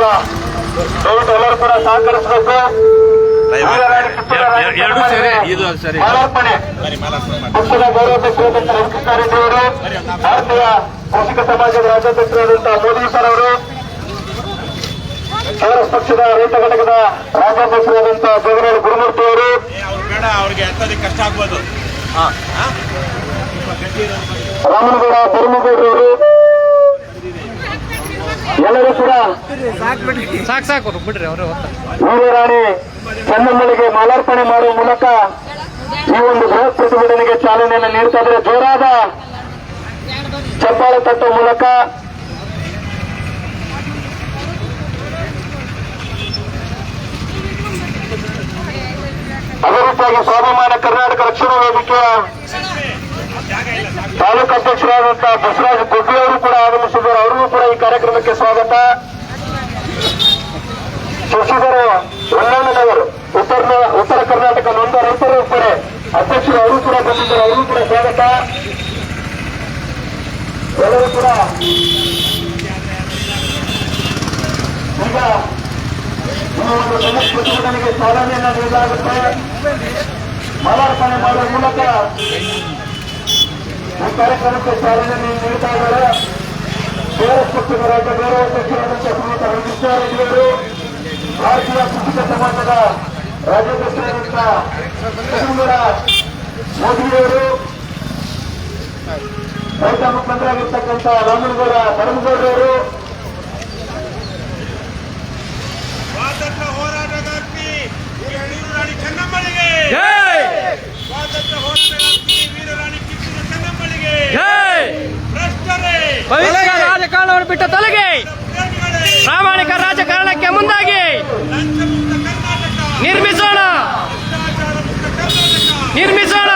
ಈಗ ದಯವಿಟ್ಟು ಎಲ್ಲರೂ ಕೂಡ ಸಹಕರಿಸಬೇಕು. ಮಾಲಾರ್ಪಣೆ ಪಕ್ಷದ ಗೌರವಾಧ್ಯಕ್ಷರಾದಂತಹ ರವಿಕೃಷ್ಣಾರೆಡ್ಡಿ ಅವರು, ಭಾರತೀಯ ಕೃಷಿಕ ಸಮಾಜದ ರಾಜ್ಯಾಧ್ಯಕ್ಷರಾದಂತಹ ಮೋದಿ ಸರ್ ಅವರು, ಕಾಂಗ್ರೆಸ್ ಪಕ್ಷದ ರೈತ ಘಟಕದ ರಾಜ್ಯಾಧ್ಯಕ್ಷರಾದಂತಹ ಜಗನಾಳ್ ಗುರುಮೂರ್ತಿ ಅವರು, ಕಷ್ಟ ಆಗ್ಬೋದು ರಾಮನಗೌಡ ಧರ್ಮಗೌಡರವರು, ಎಲ್ಲರೂ ಕೂಡ ವೀರರಾಣಿ ಚೆನ್ನಮ್ಮಳಿಗೆ ಮಾಲಾರ್ಪಣೆ ಮಾಡುವ ಮೂಲಕ ಈ ಒಂದು ಬೃಹತ್ ಪ್ರತಿಭಟನೆಗೆ ಚಾಲನೆಯನ್ನು ನೀಡ್ತಾ ಇದ್ದಾರೆ. ಜೋರಾದ ಚಪ್ಪಾಳೆ ತಟ್ಟುವ ಮೂಲಕ ಅದೇ ರೀತಿಯಾಗಿ ಸ್ವಾಭಿಮಾನ ಕರ್ನಾಟಕ ರಕ್ಷಣಾ ವೇದಿಕೆಯ ತಾಲೂಕು ಅಧ್ಯಕ್ಷರಾದಂತಹ ಬಸವರಾಜ ಗುಬ್ಬಿ ಅವರು ಕೂಡ ಆಗಮಿಸಿದ್ದಾರೆ. ಅವರಿಗೂ ಕೂಡ ಈ ಕಾರ್ಯಕ್ರಮಕ್ಕೆ ಸ್ವಾಗತ. ಶಶಿಧರ ಹೊನ್ನಣ್ಣನವರು ಉತ್ತರ ಕರ್ನಾಟಕ ನೊಂದ ರೈತರ ಕೂಡ ಅಧ್ಯಕ್ಷರು, ಅವರು ಕೂಡ ಬಂದಿದ್ದಾರೆ. ಅವರಿಗೂ ಕೂಡ ಸ್ವಾಗತ. ಎಲ್ಲರೂ ಕೂಡ ಈಗ ಈ ಒಂದು ಬೃಹತ್ ಪ್ರತಿಭಟನೆಗೆ ಚಾಲನೆಯನ್ನು ನೀಡಲಾಗುತ್ತೆ. ಮಾಲಾರ್ಪಣೆ ಮಾಡುವ ಮೂಲಕ ಈ ಕಾರ್ಯಕ್ರಮಕ್ಕೆ ಚಾಲನೆ ನೀಡ್ತಾ ಇದ್ದಾರೆ. ಕಾಂಗ್ರೆಸ್ ಪಕ್ಷದ ರಾಜ್ಯ ಗೌರವಾಧ್ಯಕ್ಷರಾದಂತಹ ಶ್ರೀಯುತ ರವಿಕೃಷ್ಣಾರೆಡ್ಡಿ ಅವರು, ಭಾರತೀಯ ಕೃಷಿಕ ಸಮಾಜದ ರಾಜ್ಯಾಧ್ಯಕ್ಷರಾದಂತಹ ಮೋದಿಯವರು, ರೈತ ಮುಖಂಡರಾಗಿರ್ತಕ್ಕಂಥ ರಾಮನಗೌಡ ಧರ್ಮಗೌಡರವರು, ಸ್ವಾತಂತ್ರ್ಯ ಹೋರಾಟಗಾರ್ತಿ ವೀರರಾಣಿ ಚೆನ್ನಮ್ಮಳಿಗೆ, ಸ್ವಾತಂತ್ರ್ಯ ಹೋರಾಟಗಾರ್ತಿ ವೀರರಾಣಿ ಕಿತ್ತೂರು ಚೆನ್ನಮ್ಮಳಿಗೆ, ಭ್ರಷ್ಟರೇ ಪವಿತ್ರ ರಾಜಕಾರಣವನ್ನು ಬಿಟ್ಟು ತೊಲಗಿ, ಪ್ರಾಮಾಣಿಕ ರಾಜಕಾರಣಕ್ಕೆ ಮುಂದಾಗಿ ನಿರ್ಮಿಸೋಣ ನಿರ್ಮಿಸೋಣ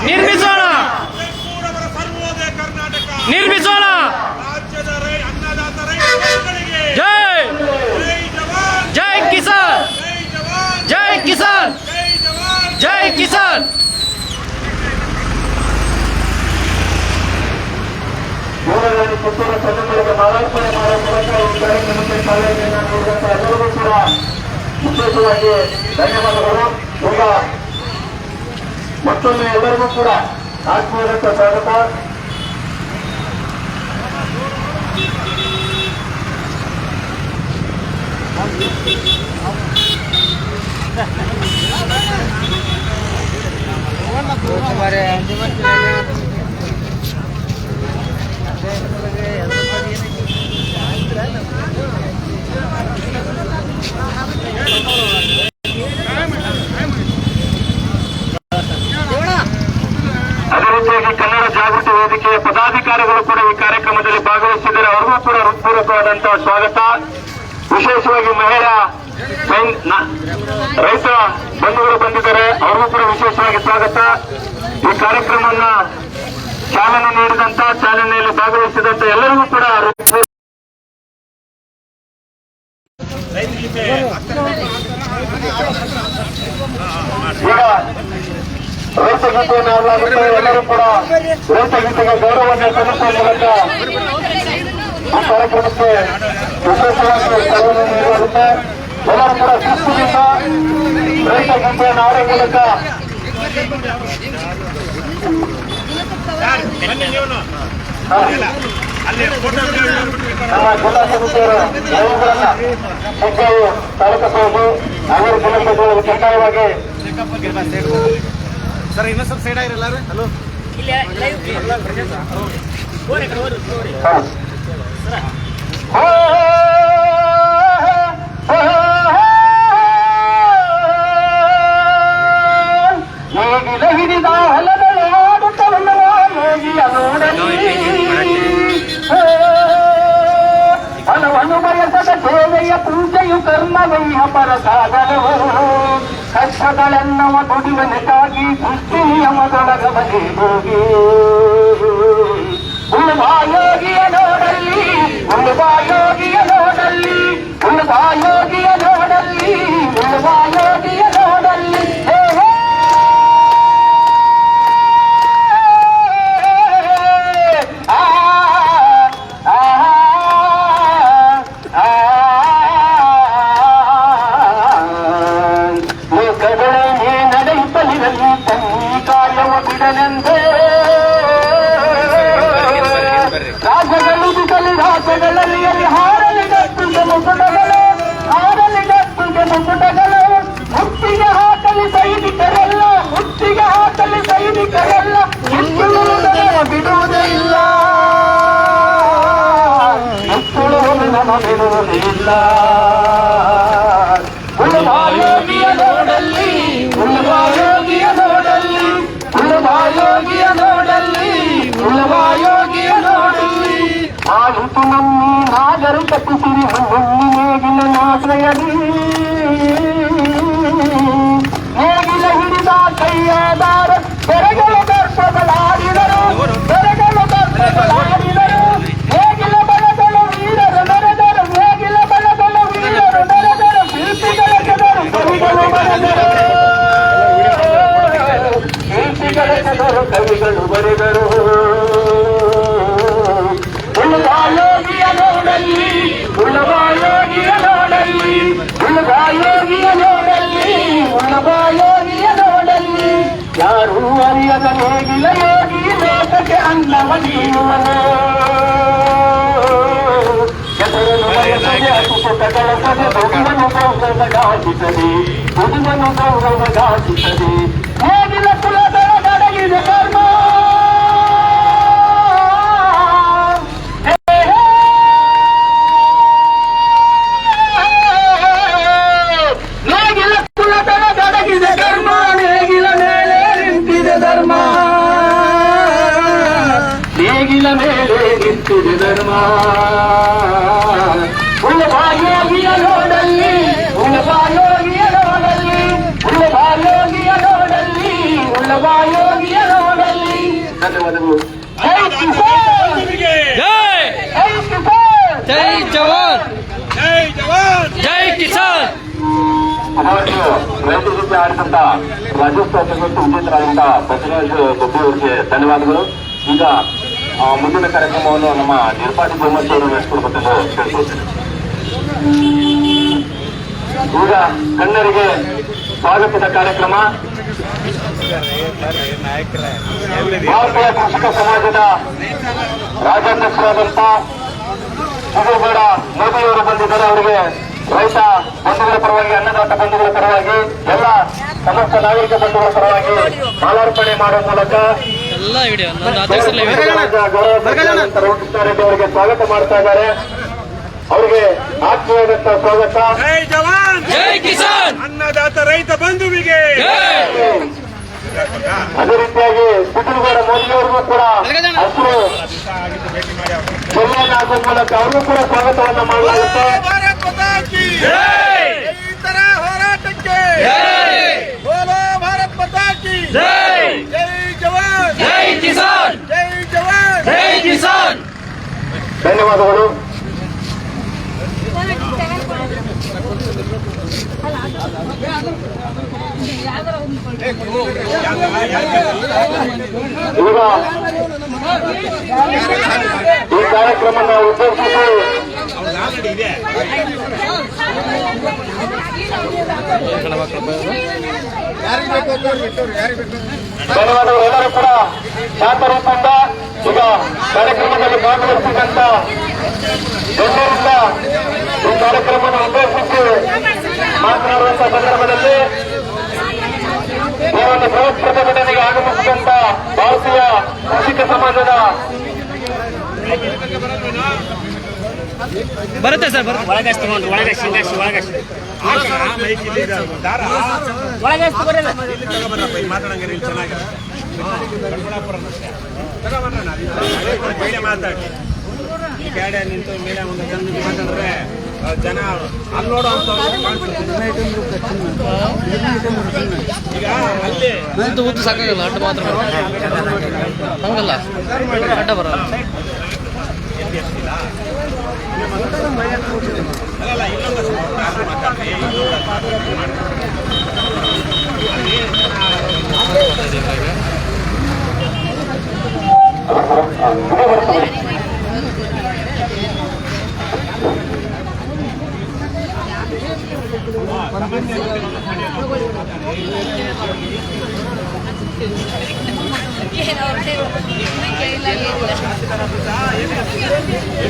ನಿರ್ಮಿಸೋಣ ನಿರ್ಮಿಸೋಣ. ರಾಜ್ಯದ ಅನ್ನದಾತ ರೈತರಿಗೆ ಜೈ ಜೈ ಕಿಸಾನ್, ಜೈ ಕಿಸಾನ್, ಜೈ ಕಿಸಾನ್. ವೀರರಾಣಿ ಕಿತ್ತೂರು ಚೆನ್ನಮ್ಮಳಿಗೆ ಮಾಲಾರ್ಪಣೆ ಮಾಡುವ ಮೂಲಕ ಈ ಕಾರ್ಯಕ್ರಮಕ್ಕೆ ಚಾಲನೆಯನ್ನು ನೀಡಿದಂತಹ ಎಲ್ಲರಿಗೂ ಕೂಡ ವಿಶೇಷವಾಗಿ ಧನ್ಯವಾದಗಳು. ಈಗ ಮತ್ತೊಮ್ಮೆ ಎಲ್ಲರಿಗೂ ಕೂಡ ಆತ್ಮೀಯರಂತ ಸ್ವಾಗತ. ಅದೇ ರೀತಿಯಾಗಿ ಕನ್ನಡ ಜಾಗೃತಿ ವೇದಿಕೆಯ ಪದಾಧಿಕಾರಿಗಳು ಕೂಡ ಈ ಕಾರ್ಯಕ್ರಮದಲ್ಲಿ ಭಾಗವಹಿಸಿದ್ದಾರೆ. ಅವರಿಗೂ ಕೂಡ ಹೃತ್ಪೂರ್ವಕವಾದಂತಹ ಸ್ವಾಗತ. ವಿಶೇಷವಾಗಿ ಮಹಿಳಾ ರೈತ ಬಂಧುಗಳು ಬಂದಿದ್ದಾರೆ. ಅವರಿಗೂ ಕೂಡ ವಿಶೇಷವಾಗಿ ಸ್ವಾಗತ. ಈ ಕಾರ್ಯಕ್ರಮವನ್ನ ಚಾಲನೆ ನೀಡಿದಂತ, ಚಾಲನೆಯಲ್ಲಿ ಭಾಗವಹಿಸಿದಂತ ಎಲ್ಲರಿಗೂ ಕೂಡ ಈಗ ರೈತ ಗೀತೆಯನ್ನು ಆಡಲಾಗುತ್ತೆ. ಎಲ್ಲರೂ ಕೂಡ ರೈತ ಗೀತೆಗೆ ಗೌರವವನ್ನು ಸಲ್ಲಿಸುವ ಮೂಲಕ ಈ ಕಾರ್ಯಕ್ರಮಕ್ಕೆ ವಿಶೇಷವಾಗಿ ಚಾಲನೆ ನೀಡಲಾಗುತ್ತೆ. ಎಲ್ಲರೂ ಕೂಡ ಶಿಸ್ತಿನಿಂದ ರೈತ ಗೀತೆಯನ್ನು ಆಡುವ ಮೂಲಕ ನಮ್ಮ ಜಿಲ್ಲಾ ಸಮಿತಿಯವರು ದಯವುಗಳನ್ನ ಹೆಜ್ಜೆಯು ತಲುಪಿಸಬಹುದು. ಅವರು ಜಿಲ್ಲಾ ಸಮಿತಿಯವರು ಕಡ್ಡಾಯವಾಗಿ ಸರ್ ಇನ್ನೂ ಸ್ವಲ್ಪ ಸೈಡ್ ಆಗಿರಲ್ಲ. ಹಲೋ ಈಗಿನ ಹಿಡಿದ ಹೊಲದಲ್ಲಿ ಆಡುತ್ತವನ್ನವ ಯೋಗಿಯ ನೋಡಲಿ, ಹಣವನ್ನು ಬಯಸದ ಸೇವೆಯ ಪೂಜೆಯು ಕರ್ಮವಯ್ಯ ಪರ ಸಾಧನವು, ಕಷ್ಟಗಳೆನ್ನವ ದುಡಿವನಕ್ಕಾಗಿ ಸೃಷ್ಟಿ ನಿಯಮದೊಳಗವನೇ ಹೋಗಿ, ಉಳುವ ಯೋಗಿಯ ನೋಡಲ್ಲಿ, ಉಳುವ ಯೋಗಿಯ ನೋಡಲ್ಲಿ, ಉಳುವ ಯೋಗಿಯ ನೋಡಲ್ಲಿ, ಉಳುವ ಯೋಗಿಯ ನೋಡಲ್ಲಿ. ನಮ್ಮ ಬಿಡುವುದಿಲ್ಲ. ಉಳುವಾಯೋಗಿಯ ನೋಡಲ್ಲಿ, ಉಳುವಾಯೋಗಿಯ ನೋಡಲ್ಲಿ, ಉಳುವಾಯೋಗಿಯ ನೋಡಲ್ಲಿ, ಉಳುವಾಯೋಗಿಯ ನೋಡಲ್ಲಿ. ಆಯಿತು ನಮ್ಮಿ ನಾಗರು ಕಟ್ಟಿಸಿರಿ ನೇಗಿಲ ನಾಶ್ರಯದಿ. ನೇಗಿಲ ಹಿಡಿದ ಕೈಯಾದಾರ ಬೆರಗಳು ದರ್ಪಗಳಾಡಿದರು, ಬೆರಗಳು ದರ್ಪಗಳಾಡಿದರು. ನೇಗಿಲ ಬಲಗಳು ವೀರರು ನೆರೆದರು, ನೇಗಿಲ ಬಲಗಳು ವೀರರು ನೆರೆದರು. ಶಿಲ್ಪಿಗಳ ಕೆದರು ಕವಿಗಳು ಬರೆದರು, ಶಿಲ್ಪಿಗಳ ಕೆದರು ಕವಿಗಳು ಬರೆದರು. ಉಳುವಾಯೋಗಿಯ ನೋಡಲ್ಲಿ, ಉಳುವಾಯೋಗಿಯ ನೋಡಲ್ಲಿ, ಉಳುವಾಯೋಗಿಯ ನೋಡಲ್ಲಿ, ಉಳುವಾಯೋಗಿಯ ನೋಡಲ್ಲಿ. ಯಾರೂ ಅರಿಯದ ನೇಗಿಲ ಯೋಗಿ ಲೋಕಕ್ಕೆ ಅನ್ನವ ನೀಡುವನು. ಹೆಸರನ್ನು ಬಯಸದೆ ಅತಿಶತ ಗಳಸದೆ ದುಡಿಮನು ಗೌರವಗಾಚಿಸದೆ, ದುಡಿಮನು ಗೌರವಗಾಚಿಸದೆ. ನೇಗಿಲ ಕುಲದೊಳ ಗಡಗಿದೆ ಕರ್ಮ. ನೇಗಿಲ ಕುಲದೊಳ ಗಡಗಿದೆ ಕರ್ಮ, ನೇಗಿಲ ಮೇಲೆ ನಿಂತಿದೆ ಧರ್ಮ, ನೇಗಿಲ ಮೇಲೆ ನಿಂತಿದೆ ಧರ್ಮ. ಉಳುವಾಯೋಗಿಯ ನೋಡಲ್ಲಿ, ಉಳುವಾಯೋಗಿಯ ನೋಡಲ್ಲಿ, ಉಳುವಾಯೋಗಿಯ ನೋಡಲ್ಲಿ, ಉಳುವಾಯೋಗಿಯ ನೋಡಲ್ಲಿ. ಧನ್ಯವಾದಗಳು. ಜೈ ಕಿಸಾನ್, ಜೈ ಜೈ ಕಿಸಾನ್, ಜೈ ಜವಾನ್, ಜೈ ಜವಾನ್, ಜೈ ಕಿಸಾನ್. ಅವತ್ತು ರೈತ ಜೊತೆ ಆಡಿದಂತ ರಾಜ್ಯೋತ್ಸವ ಮತ್ತು ವಿಜೇತರಾದಂತ ಬಸವರಾಜ ಗೊಬ್ಬಿ ಅವರಿಗೆ ಧನ್ಯವಾದಗಳು. ಈಗ ಮುಂದಿನ ಕಾರ್ಯಕ್ರಮವನ್ನು ನಮ್ಮ ನಿರ್ಪಾಟಿ ಗೋಮತಿ ಅವರು ನಡೆಸಿಕೊಡ್ಬೇಕೆಂದು ಕೇಳಿಕೊಳ್ತೇನೆ. ಈಗ ಗಣ್ಯರಿಗೆ ಸ್ವಾಗತದ ಕಾರ್ಯಕ್ರಮ. ಭಾರತೀಯ ಕೃಷಿಕ ಸಮಾಜದ ರಾಜ್ಯಾಧ್ಯಕ್ಷರಾದಂತ ಶಿವಗೌಡ ಮೋದಿಯವರು ಬಂದಿದ್ದಾರೆ. ಅವರಿಗೆ ರೈತ ಬಂಧುಗಳ ಪರವಾಗಿ, ಅನ್ನದಾತ ಬಂಧುಗಳ ಪರವಾಗಿ, ಎಲ್ಲ ಸಮಸ್ತ ನಾಗರಿಕ ಬಂಧುಗಳ ಪರವಾಗಿ ಮಾಲಾರ್ಪಣೆ ಮಾಡುವ ಮೂಲಕ ಎಲ್ಲ ವಿಡಿಯೋ ನನ್ನ ಅಧ್ಯಕ್ಷರಲ್ಲೇ ರೆಡ್ಡಿ ಅವರಿಗೆ ಸ್ವಾಗತ ಮಾಡ್ತಾ ಇದ್ದಾರೆ. ಅವರಿಗೆ ಆತ್ಮೀಯವಾದಂತ ಸ್ವಾಗತ. ಜೈ ಜವಾನ್, ಜೈ ಕಿಸಾನ್, ಅನ್ನದಾತ ರೈತ ಬಂಧುವಿಗೆ. ಅದೇ ರೀತಿಯಾಗಿ ಶಿವಗೌಡ ಮೋದಿಯವರಿಗೂ ಕೂಡ ಹಸಿರು ಜಿಲ್ಲೆಯನ್ನು ಹಾಕುವ ಮೂಲಕ ಅವ್ರಿಗೂ ಕೂಡ ಸ್ವಾಗತವನ್ನ ಮಾಡಲಾಗುತ್ತೆ. ಭಾರತ್ ಮಾತಾ ಕಿ ಜೈ, ರೈತರ ಹೋರಾಟಕ್ಕೆ ಜೈ, ಬೋಲೋ ಭಾರತ್ ಮಾತಾ ಕಿ ಜೈ, ಜೈ ಜವಾನ್, ಜೈ ಕಿಸಾನ್, ಜೈ ಜವಾನ್. ಜೈ ಕಿಸಾನ್. ಧನ್ಯವಾದಗಳು. ಈಗ ಈ ಕಾರ್ಯಕ್ರಮ ಉದ್ದೇಶಿಸಿ ಧನ್ಯವಾದಗಳು. ಎಲ್ಲರೂ ಕೂಡ ಶಾಂತ ರೂಪದಿಂದ ಈಗ ಕಾರ್ಯಕ್ರಮದಲ್ಲಿ ಭಾಗವಹಿಸಿದಂತ ಗಣ್ಯರಿಂದ ಈ ಕಾರ್ಯಕ್ರಮವನ್ನು ಉದ್ದೇಶಿಸಿ ಮಾತನಾಡುವಂತ ಸಂದರ್ಭದಲ್ಲಿ ಈ ಒಂದು ಬೃಹತ್ ಪ್ರತಿಭಟನೆಗೆ ಆಗಮಿಸಿದಂತ ಭಾರತೀಯ ಕೃಷಿಕ ಸಮಾಜದ ಬರುತ್ತೆ ಸರ್, ಬರುತ್ತೆ. ಮಾತಾಡಿ ಈ ಗಾಡಿ ನಿಂತು ಮೀಡಿಯಾ ಒಂದು ಚಂದ ಮಾತಾಡಿದ್ರೆ ಜನ ಅಲ್ಲಿ ನೋಡೋ ಅಂತ ಈಗ ಅಲ್ಲಿ ಉದ್ದು ಸಾಕಾಗಲ್ಲ, ಅಡ್ಡ ಮಾತ್ರ ಹಂಗಲ್ಲ, ಅಡ್ಡ ಬರಲ್ಲ. ಅಲ್ಲ ಇನ್ನೊಂದು ಮಾತಾಡ್ರಿ.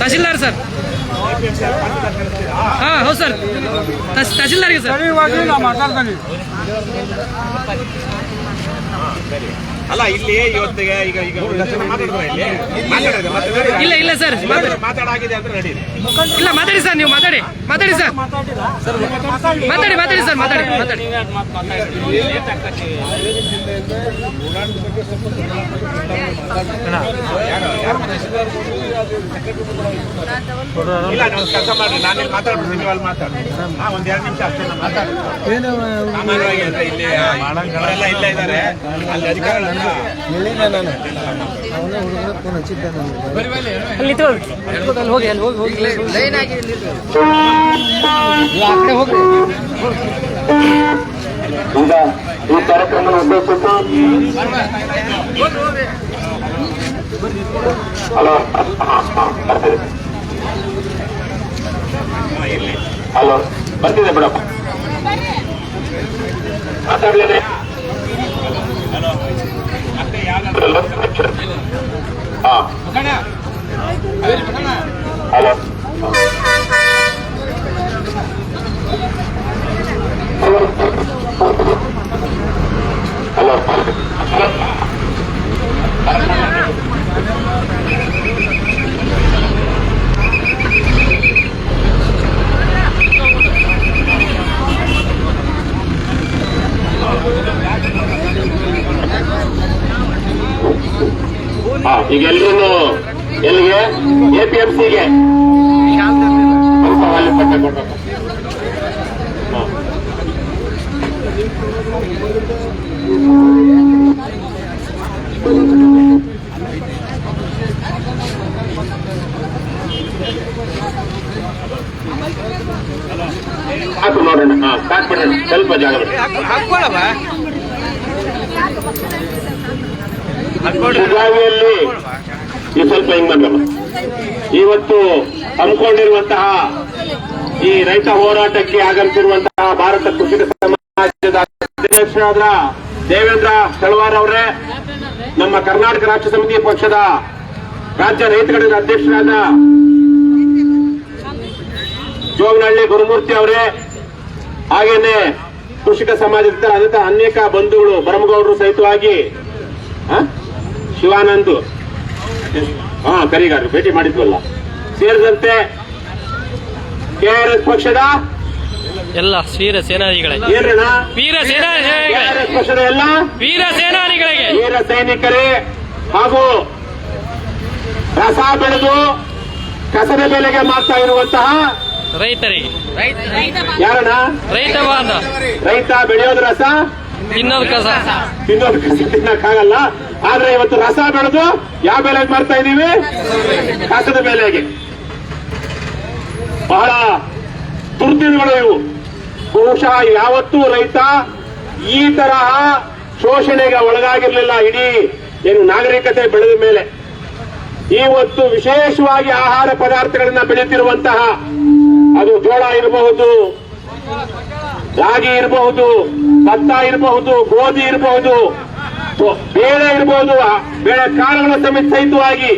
ತಹಸೀಲ್ದಾರ್ ಸರ್. ಹಾ ಹೌದು ಸರ್, ತಹಸೀಲ್ದಾರ್ಗೆ ಸರ್. ಮಾತಾಡ್ತಾನೆ. ಅಲ್ಲ ಇಲ್ಲಿ ಇವತ್ತಿಗೆ ಈಗ ಮಾತಾಡಿದ್ರೆ ಇಲ್ಲಿ ಇಲ್ಲ ಇಲ್ಲ ಸರ್ ಮಾತಾಡಾಗಿದೆ ಅಂತ ನಡೀಲಿ. ಇಲ್ಲ ಮಾತಾಡಿ ಸರ್, ನೀವು ಮಾತಾಡಿ ಸರ್, ಮಾತಾಡಿ ಸರ್, ಮಾತಾಡಿ. ಇಲ್ಲ ನಾವು ಕೆಲಸ ಮಾಡಿ, ನಾನೇ ಮಾತಾಡ್ಬಿಡ್ತೀನಿ, ನೀವು ಅಲ್ಲಿ ಮಾತಾಡಿ. ಒಂದ್ 2 ನಿಮಿಷ ಅಷ್ಟೇ ಸಾಮಾನ್ಯವಾಗಿ ಅಂದ್ರೆ ಇಲ್ಲಿ ಅವರೆಲ್ಲ ಇಲ್ಲೇ ಇದ್ದಾರೆ, ಅಲ್ಲಿ ಅಧಿಕಾರಿಗಳನ್ನ ಹೋಗಿ ಲೈನ್ ಆಗಿ ಆ ಕಡೆ ಹೋಗ್ರಿ. ಈಗ ಈ ಕಾರ್ಯಕ್ರಮ ಉದ್ದೇಶಿಸಿ ಹಲೋ ಹಲೋ ಬರ್ತಿದೆ ಬಿಡಪ್ಪ, ಮಾತಾಡ್ಲೇನೆ. ಹಾ ಹಲೋ ಹಲೋ ಈಗ ಎಲ್ರು ಎಲ್ಲಿಗೆ APMCಗೆ ಅಲ್ಲಿ ಪಟ್ಟ ಕೊಟ್ಟು ಸಾಕು ನೋಡೋಣ. ಸಾಕು ಬಿಡೋಣ, ಸ್ವಲ್ಪ ಜಾಗ ಶಿಗ್ಗಾವಿಯಲ್ಲಿ ಈ ಸ್ವಲ್ಪ ಹಿಂಗ್ ಬಂದಮ್ಮ. ಇವತ್ತು ಹಮ್ಮಿಕೊಂಡಿರುವಂತಹ ಈ ರೈತ ಹೋರಾಟಕ್ಕೆ ಆಗಮಿಸಿರುವಂತಹ ಭಾರತ ಕೃಷಿಕ ಸಮಾಜದ ಅಧ್ಯಕ್ಷರಾದ ದೇವೇಂದ್ರ ಚಳವಾರ್ ಅವರೇ, ನಮ್ಮ ಕರ್ನಾಟಕ ರಾಷ್ಟ್ರ ಸಮಿತಿ ಪಕ್ಷದ ರಾಜ್ಯ ರೈತ ಘಟಕದ ಅಧ್ಯಕ್ಷರಾದ ಜೋಗನಹಳ್ಳಿ ಗುರುಮೂರ್ತಿ ಅವರೇ, ಹಾಗೇನೆ ಕೃಷಿಕ ಸಮಾಜದ ಅನೇಕ ಬಂಧುಗಳು ಬರಮಗೌಡರು ಸಹಿತವಾಗಿ ಶಿವಾನಂದ್ ಕರಿಗಾರರು ಭೇಟಿ ಮಾಡಿದ್ವಲ್ಲ ಸೇರಿದಂತೆ KRS ಪಕ್ಷದ ಎಲ್ಲ ವೀರ ಸೇನಾನಿಗಳಿಗೆ, KRS ಪಕ್ಷದ ಎಲ್ಲ ವೀರ ಸೇನಾನಿಗಳಿಗೆ, ವೀರ ಸೈನಿಕರೇ ಹಾಗೂ ರಸ ಬೆಳೆದು ಕಸದ ಬೆಲೆಗೆ ಮಾಡ್ತಾ ಇರುವಂತಹ ರೈತರಿಗೆ, ಯಾರಣ್ಣ ರೈತ ಬಾಂಧ, ರೈತ ಬೆಳೆಯೋದು ರಸ, ತಿನ್ನೋದು ಕಸ ತಿನ್ನಕ್ಕಾಗಲ್ಲ. ಆದ್ರೆ ಇವತ್ತು ರಸ ಬೆಳೆದು ಯಾವ ಬೆಲೆಗೆ ಮಾಡ್ತಾ ಇದೀವಿ? ಕಸದ ಬೆಲೆಗೆ. ಬಹಳ ದುರ್ದಿನಗಳು ಇವು. ಬಹುಶಃ ಯಾವತ್ತೂ ರೈತ ಈ ತರಹ ಶೋಷಣೆಗೆ ಒಳಗಾಗಿರ್ಲಿಲ್ಲ ಇಡೀ ಏನು ನಾಗರಿಕತೆ ಬೆಳೆದ ಮೇಲೆ. ಇವತ್ತು ವಿಶೇಷವಾಗಿ ಆಹಾರ ಪದಾರ್ಥಗಳನ್ನ ಬೆಳೆಯುತ್ತಿರುವಂತಹ, ಅದು ಜೋಳ ಇರಬಹುದು, ರಾಗಿ ಇರಬಹುದು, ಭತ್ತ ಇರಬಹುದು, ಗೋಧಿ ಇರಬಹುದು, ಬೇಳೆ ಇರಬಹುದು, ಬೇಳೆ ಕಾಳುಗಳ ಸಹಿತವಾಗಿ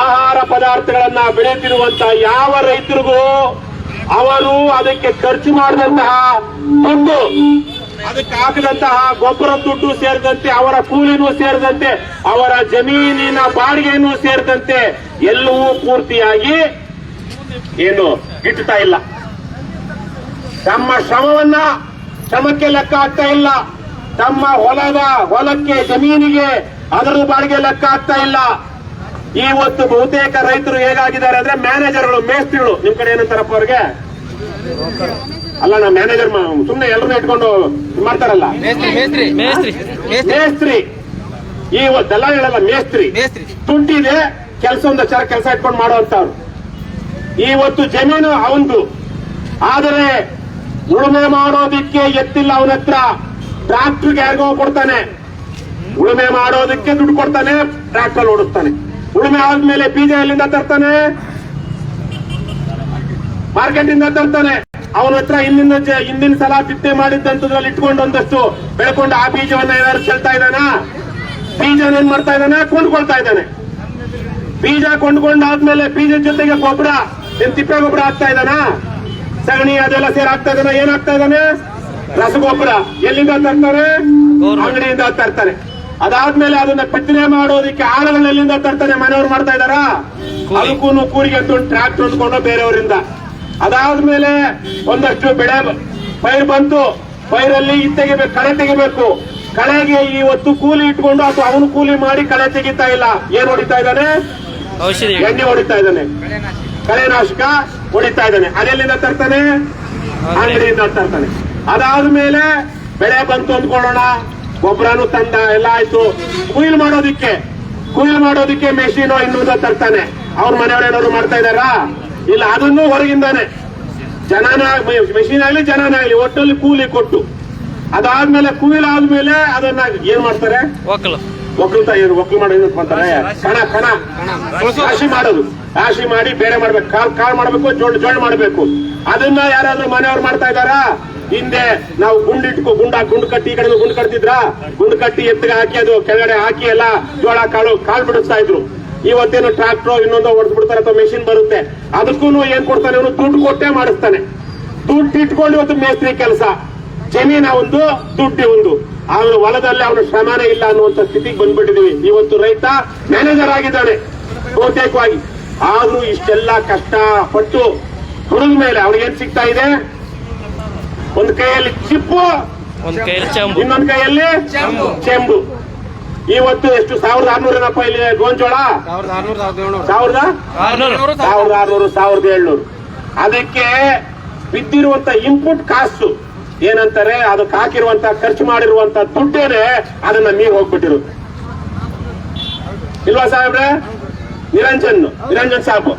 ಆಹಾರ ಪದಾರ್ಥಗಳನ್ನ ಬೆಳೆಯುತ್ತಿರುವಂತಹ ಯಾವ ರೈತರಿಗೂ ಅವರು ಅದಕ್ಕೆ ಖರ್ಚು ಮಾಡಿದಂತಹ ದುಡ್ಡು, ಅದಕ್ಕೆ ಹಾಕಿದಂತಹ ಗೊಬ್ಬರ ದುಡ್ಡು ಸೇರಿದಂತೆ, ಅವರ ಕೂಲಿನೂ ಸೇರಿದಂತೆ, ಅವರ ಜಮೀನಿನ ಬಾಡಿಗೆನೂ ಸೇರಿದಂತೆ ಎಲ್ಲವೂ ಪೂರ್ತಿಯಾಗಿ ಏನು ಗಿಟ್ಟುತ್ತಾ ಇಲ್ಲ. ತಮ್ಮ ಶ್ರಮಕ್ಕೆ ಲೆಕ್ಕ ಆಗ್ತಾ ಇಲ್ಲ. ತಮ್ಮ ಹೊಲಕ್ಕೆ ಜಮೀನಿಗೆ ಅದರ ಬಾಡಿಗೆ ಲೆಕ್ಕ ಆಗ್ತಾ ಇಲ್ಲ. ಇವತ್ತು ಬಹುತೇಕ ರೈತರು ಹೇಗಾಗಿದ್ದಾರೆ ಅಂದ್ರೆ ಮ್ಯಾನೇಜರ್ಗಳು, ಮೇಸ್ತ್ರಿಗಳು, ನಿಮ್ ಕಡೆ ಏನಂತಾರಪ್ಪ ಅವ್ರಿಗೆ? ಅಲ್ಲ, ನಾ ಮ್ಯಾನೇಜರ್ ಸುಮ್ನೆ ಎಲ್ಲರನ್ನ ಇಟ್ಕೊಂಡು ಮಾಡ್ತಾರಲ್ಲ, ಮೇಸ್ತ್ರಿ. ಇವತ್ತೆಲ್ಲ ಹೇಳಲ್ಲ, ಮೇಸ್ತ್ರಿ ದುಡ್ಡಿದೆ, ಕೆಲಸ ಕೆಲಸ ಇಟ್ಕೊಂಡು ಮಾಡುವಂತವ್ರು. ಇವತ್ತು ಜಮೀನು ಅವಂದು, ಆದರೆ ಉಳುಮೆ ಮಾಡೋದಿಕ್ಕೆ ಎತ್ತಿಲ್ಲ ಅವನ ಹತ್ರ. ಟ್ರಾಕ್ಟರ್ಗೆ ಯಾರಿಗೋ ಕೊಡ್ತಾನೆ, ಉಳುಮೆ ಮಾಡೋದಕ್ಕೆ ದುಡ್ಡು ಕೊಡ್ತಾನೆ, ಟ್ರಾಕ್ಟರ್ ಓಡಿಸ್ತಾನೆ. ಉಳುಮೆ ಆದ್ಮೇಲೆ ಬೀಜ ಎಲ್ಲಿಂದ ತರ್ತಾನೆ? ಮಾರ್ಕೆಟ್ ಇಂದ ತರ್ತಾನೆ. ಅವನ ಹತ್ರ ಹಿಂದಿನ ಸಲ ಬಿತ್ತನೆ ಮಾಡಿದ್ದಂತದ್ರಲ್ಲಿ ಇಟ್ಕೊಂಡು ಒಂದಷ್ಟು ಬೆಳ್ಕೊಂಡು ಆ ಬೀಜವನ್ನ ಏನಾದ್ರು ಚೆಲ್ತಾ ಇದ್ದಾನ? ಬೀಜನ ಏನ್ ಮಾಡ್ತಾ ಇದ್ದಾನೆ? ಕೊಂಡ್ಕೊಳ್ತಾ ಇದ್ದಾನೆ. ಬೀಜ ಕೊಂಡ್ಕೊಂಡಾದ್ಮೇಲೆ ಬೀಜದ ಜೊತೆಗೆ ಗೊಬ್ಬರ, ಏನ್ ತಿಪ್ಪೆ ಗೊಬ್ಬರ ಹಾಕ್ತಾ ಇದ್ದಾನ? ಸಗಣಿ ಅದೆಲ್ಲ ಸೇರಿ ಹಾಕ್ತಾ ಇದ್ದಾನೆ. ಏನ್ ಹಾಕ್ತಾ ಇದ್ದಾನೆ? ರಸಗೊಬ್ಬರ. ಎಲ್ಲಿಂದ ತರ್ತಾರೆ? ಅಂಗಡಿಯಿಂದ ತರ್ತಾನೆ. ಅದಾದ್ಮೇಲೆ ಅದನ್ನ ಬಿತ್ತನೆ ಮಾಡೋದಕ್ಕೆ ಆಳುಗಳನ್ನೆಲ್ಲಿಂದ ತರ್ತಾನೆ? ಮನೆಯವ್ರು ಮಾಡ್ತಾ ಇದಾರ? ಅದಕ್ಕೂ ಕೂರಿಗೆ ಅಂತ ಟ್ರ್ಯಾಕ್ಟರ್ ಹೊಂದ್ಕೊಂಡು ಬೇರೆಯವರಿಂದ. ಅದಾದ್ಮೇಲೆ ಒಂದಷ್ಟು ಬೆಳೆ ಪೈರ್ ಬಂತು, ಪೈರಲ್ಲಿ ತೆಗಿಬೇಕು, ಕಳೆ ತೆಗಿಬೇಕು. ಕಳೆಗೆ ಇವತ್ತು ಕೂಲಿ ಇಟ್ಕೊಂಡು ಅಥವಾ ಅವನು ಕೂಲಿ ಮಾಡಿ ಕಳೆ ತೆಗಿತಾ ಇಲ್ಲ. ಏನ್ ಹೊಡಿತಾ ಇದ್ದಾನೆ? ಔಷಧಿ ಎಣ್ಣೆ ಹೊಡಿತಾ ಇದ್ದಾನೆ, ಕಳೆನಾಶಕ ಹೊಡಿತಾ ಇದ್ದಾನೆ. ಅದೆಲ್ಲಿಂದ ತರ್ತಾನೆ? ಅಂಗಡಿಯಿಂದ ತರ್ತಾನೆ. ಅದಾದ್ಮೇಲೆ ಬೆಳೆ ಬಂತು ಅಂದ್ಕೊಳ್ಳೋಣ, ಗೊಬ್ಬರನು ತಂದ, ಎಲ್ಲ ಆಯ್ತು. ಕುಯ್ಲ್ ಮಾಡೋದಿಕ್ಕೆ ಮೆಷಿನ್ ಇನ್ನೊಂದು ತರ್ತಾನೆ. ಅವ್ರ ಮನೆಯವ್ರು ಏನಾದ್ರು ಮಾಡ್ತಾ ಇದಾರಾ? ಇಲ್ಲ, ಅದನ್ನು ಹೊರಗಿಂದಾನೆ. ಮೆಷಿನ್ ಆಗ್ಲಿ ಜನನಾಗ್ಲಿ ಒಟ್ಟಲ್ಲಿ ಕೂಲಿ ಕೊಟ್ಟು, ಅದಾದ್ಮೇಲೆ ಕುಯ್ಲ್ ಆದ್ಮೇಲೆ ಅದನ್ನ ಏನ್ ಮಾಡ್ತಾರೆ? ಒಕ್ಕಲು ಮಾಡೋದು ಅಂತಾರೆ. ಕಣ ರಾಶಿ ಮಾಡಿ ಬೇರೆ ಮಾಡ್ಬೇಕು, ಕಾಳು ಮಾಡ್ಬೇಕು, ಜೋಳ ಮಾಡ್ಬೇಕು. ಅದನ್ನ ಯಾರಾದ್ರೂ ಮನೆಯವ್ರು ಮಾಡ್ತಾ ಇದಾರಾ? ಹಿಂದೆ ನಾವು ಗುಂಡು ಕಟ್ಟಿ, ಈ ಕಡೆ ಗುಂಡು ಕಟ್ತಿದ್ರ, ಗುಂಡು ಕಟ್ಟಿ ಎತ್ತಿಗೆ ಹಾಕಿ ಅದು ಕೆಳಗಡೆ ಹಾಕಿ ಎಲ್ಲ ಜೋಳ ಕಾಳು ಬಿಡಿಸ್ತಾ ಇದ್ರು. ಇವತ್ತೇನು ಟ್ರಾಕ್ಟರ್ ಇನ್ನೊಂದು ಹೊಡೆದು ಬಿಡ್ತಾರೆ ಅಥವಾ ಮೆಷಿನ್ ಬರುತ್ತೆ. ಅದಕ್ಕೂ ಏನ್ ಕೊಡ್ತಾನೆ? ಅವನು ದುಡ್ಡು ಕೊಟ್ಟೆ ಮಾಡಿಸ್ತಾನೆ. ದುಡ್ಡು ಇಟ್ಕೊಂಡು ಇವತ್ತು ಮೇಸ್ತ್ರಿ ಕೆಲಸ, ಜಮೀನ ಒಂದು, ದುಡ್ಡು ಒಂದು. ಅವನ ಹೊಲದಲ್ಲಿ ಅವನ ಶ್ರಮನೇ ಇಲ್ಲ ಅನ್ನುವಂತ ಸ್ಥಿತಿಗೆ ಬಂದ್ಬಿಟ್ಟಿದೀವಿ. ಇವತ್ತು ರೈತ ಮ್ಯಾನೇಜರ್ ಆಗಿದ್ದಾನೆ ಬಹುತೇಕವಾಗಿ. ಆದ್ರೂ ಇಷ್ಟೆಲ್ಲ ಕಷ್ಟ ಪಟ್ಟು ದುಡಿದ ಮೇಲೆ ಅವ್ನಿಗೇನ್ ಸಿಗ್ತಾ ಇದೆ? ಒಂದು ಕೈಯಲ್ಲಿ ಚಿಪ್ಪು, ಇನ್ನೊಂದು ಕೈಯಲ್ಲಿ ಚೆಂಬು. ಇವತ್ತು ಎಷ್ಟು? 1600 ಇಲ್ಲಿ ಗೋಂಜೋಳ 1700. ಅದಕ್ಕೆ ಬಿದ್ದಿರುವಂತ ಇನ್ಪುಟ್ ಕಾಸ್ಟ್ ಏನಂತಾರೆ? ಅದಕ್ಕೆ ಹಾಕಿರುವಂತ ಖರ್ಚು ಮಾಡಿರುವಂತ ದುಡ್ಡೇನೆ ಅದನ್ನ ಮೀರಿ ಹೋಗ್ಬಿಟ್ಟಿರುತ್ತೆ. ಇಲ್ವಾ ಸಾಹೇಬ್ರೆ? ನಿರಂಜನ್ ಸಾಬ್.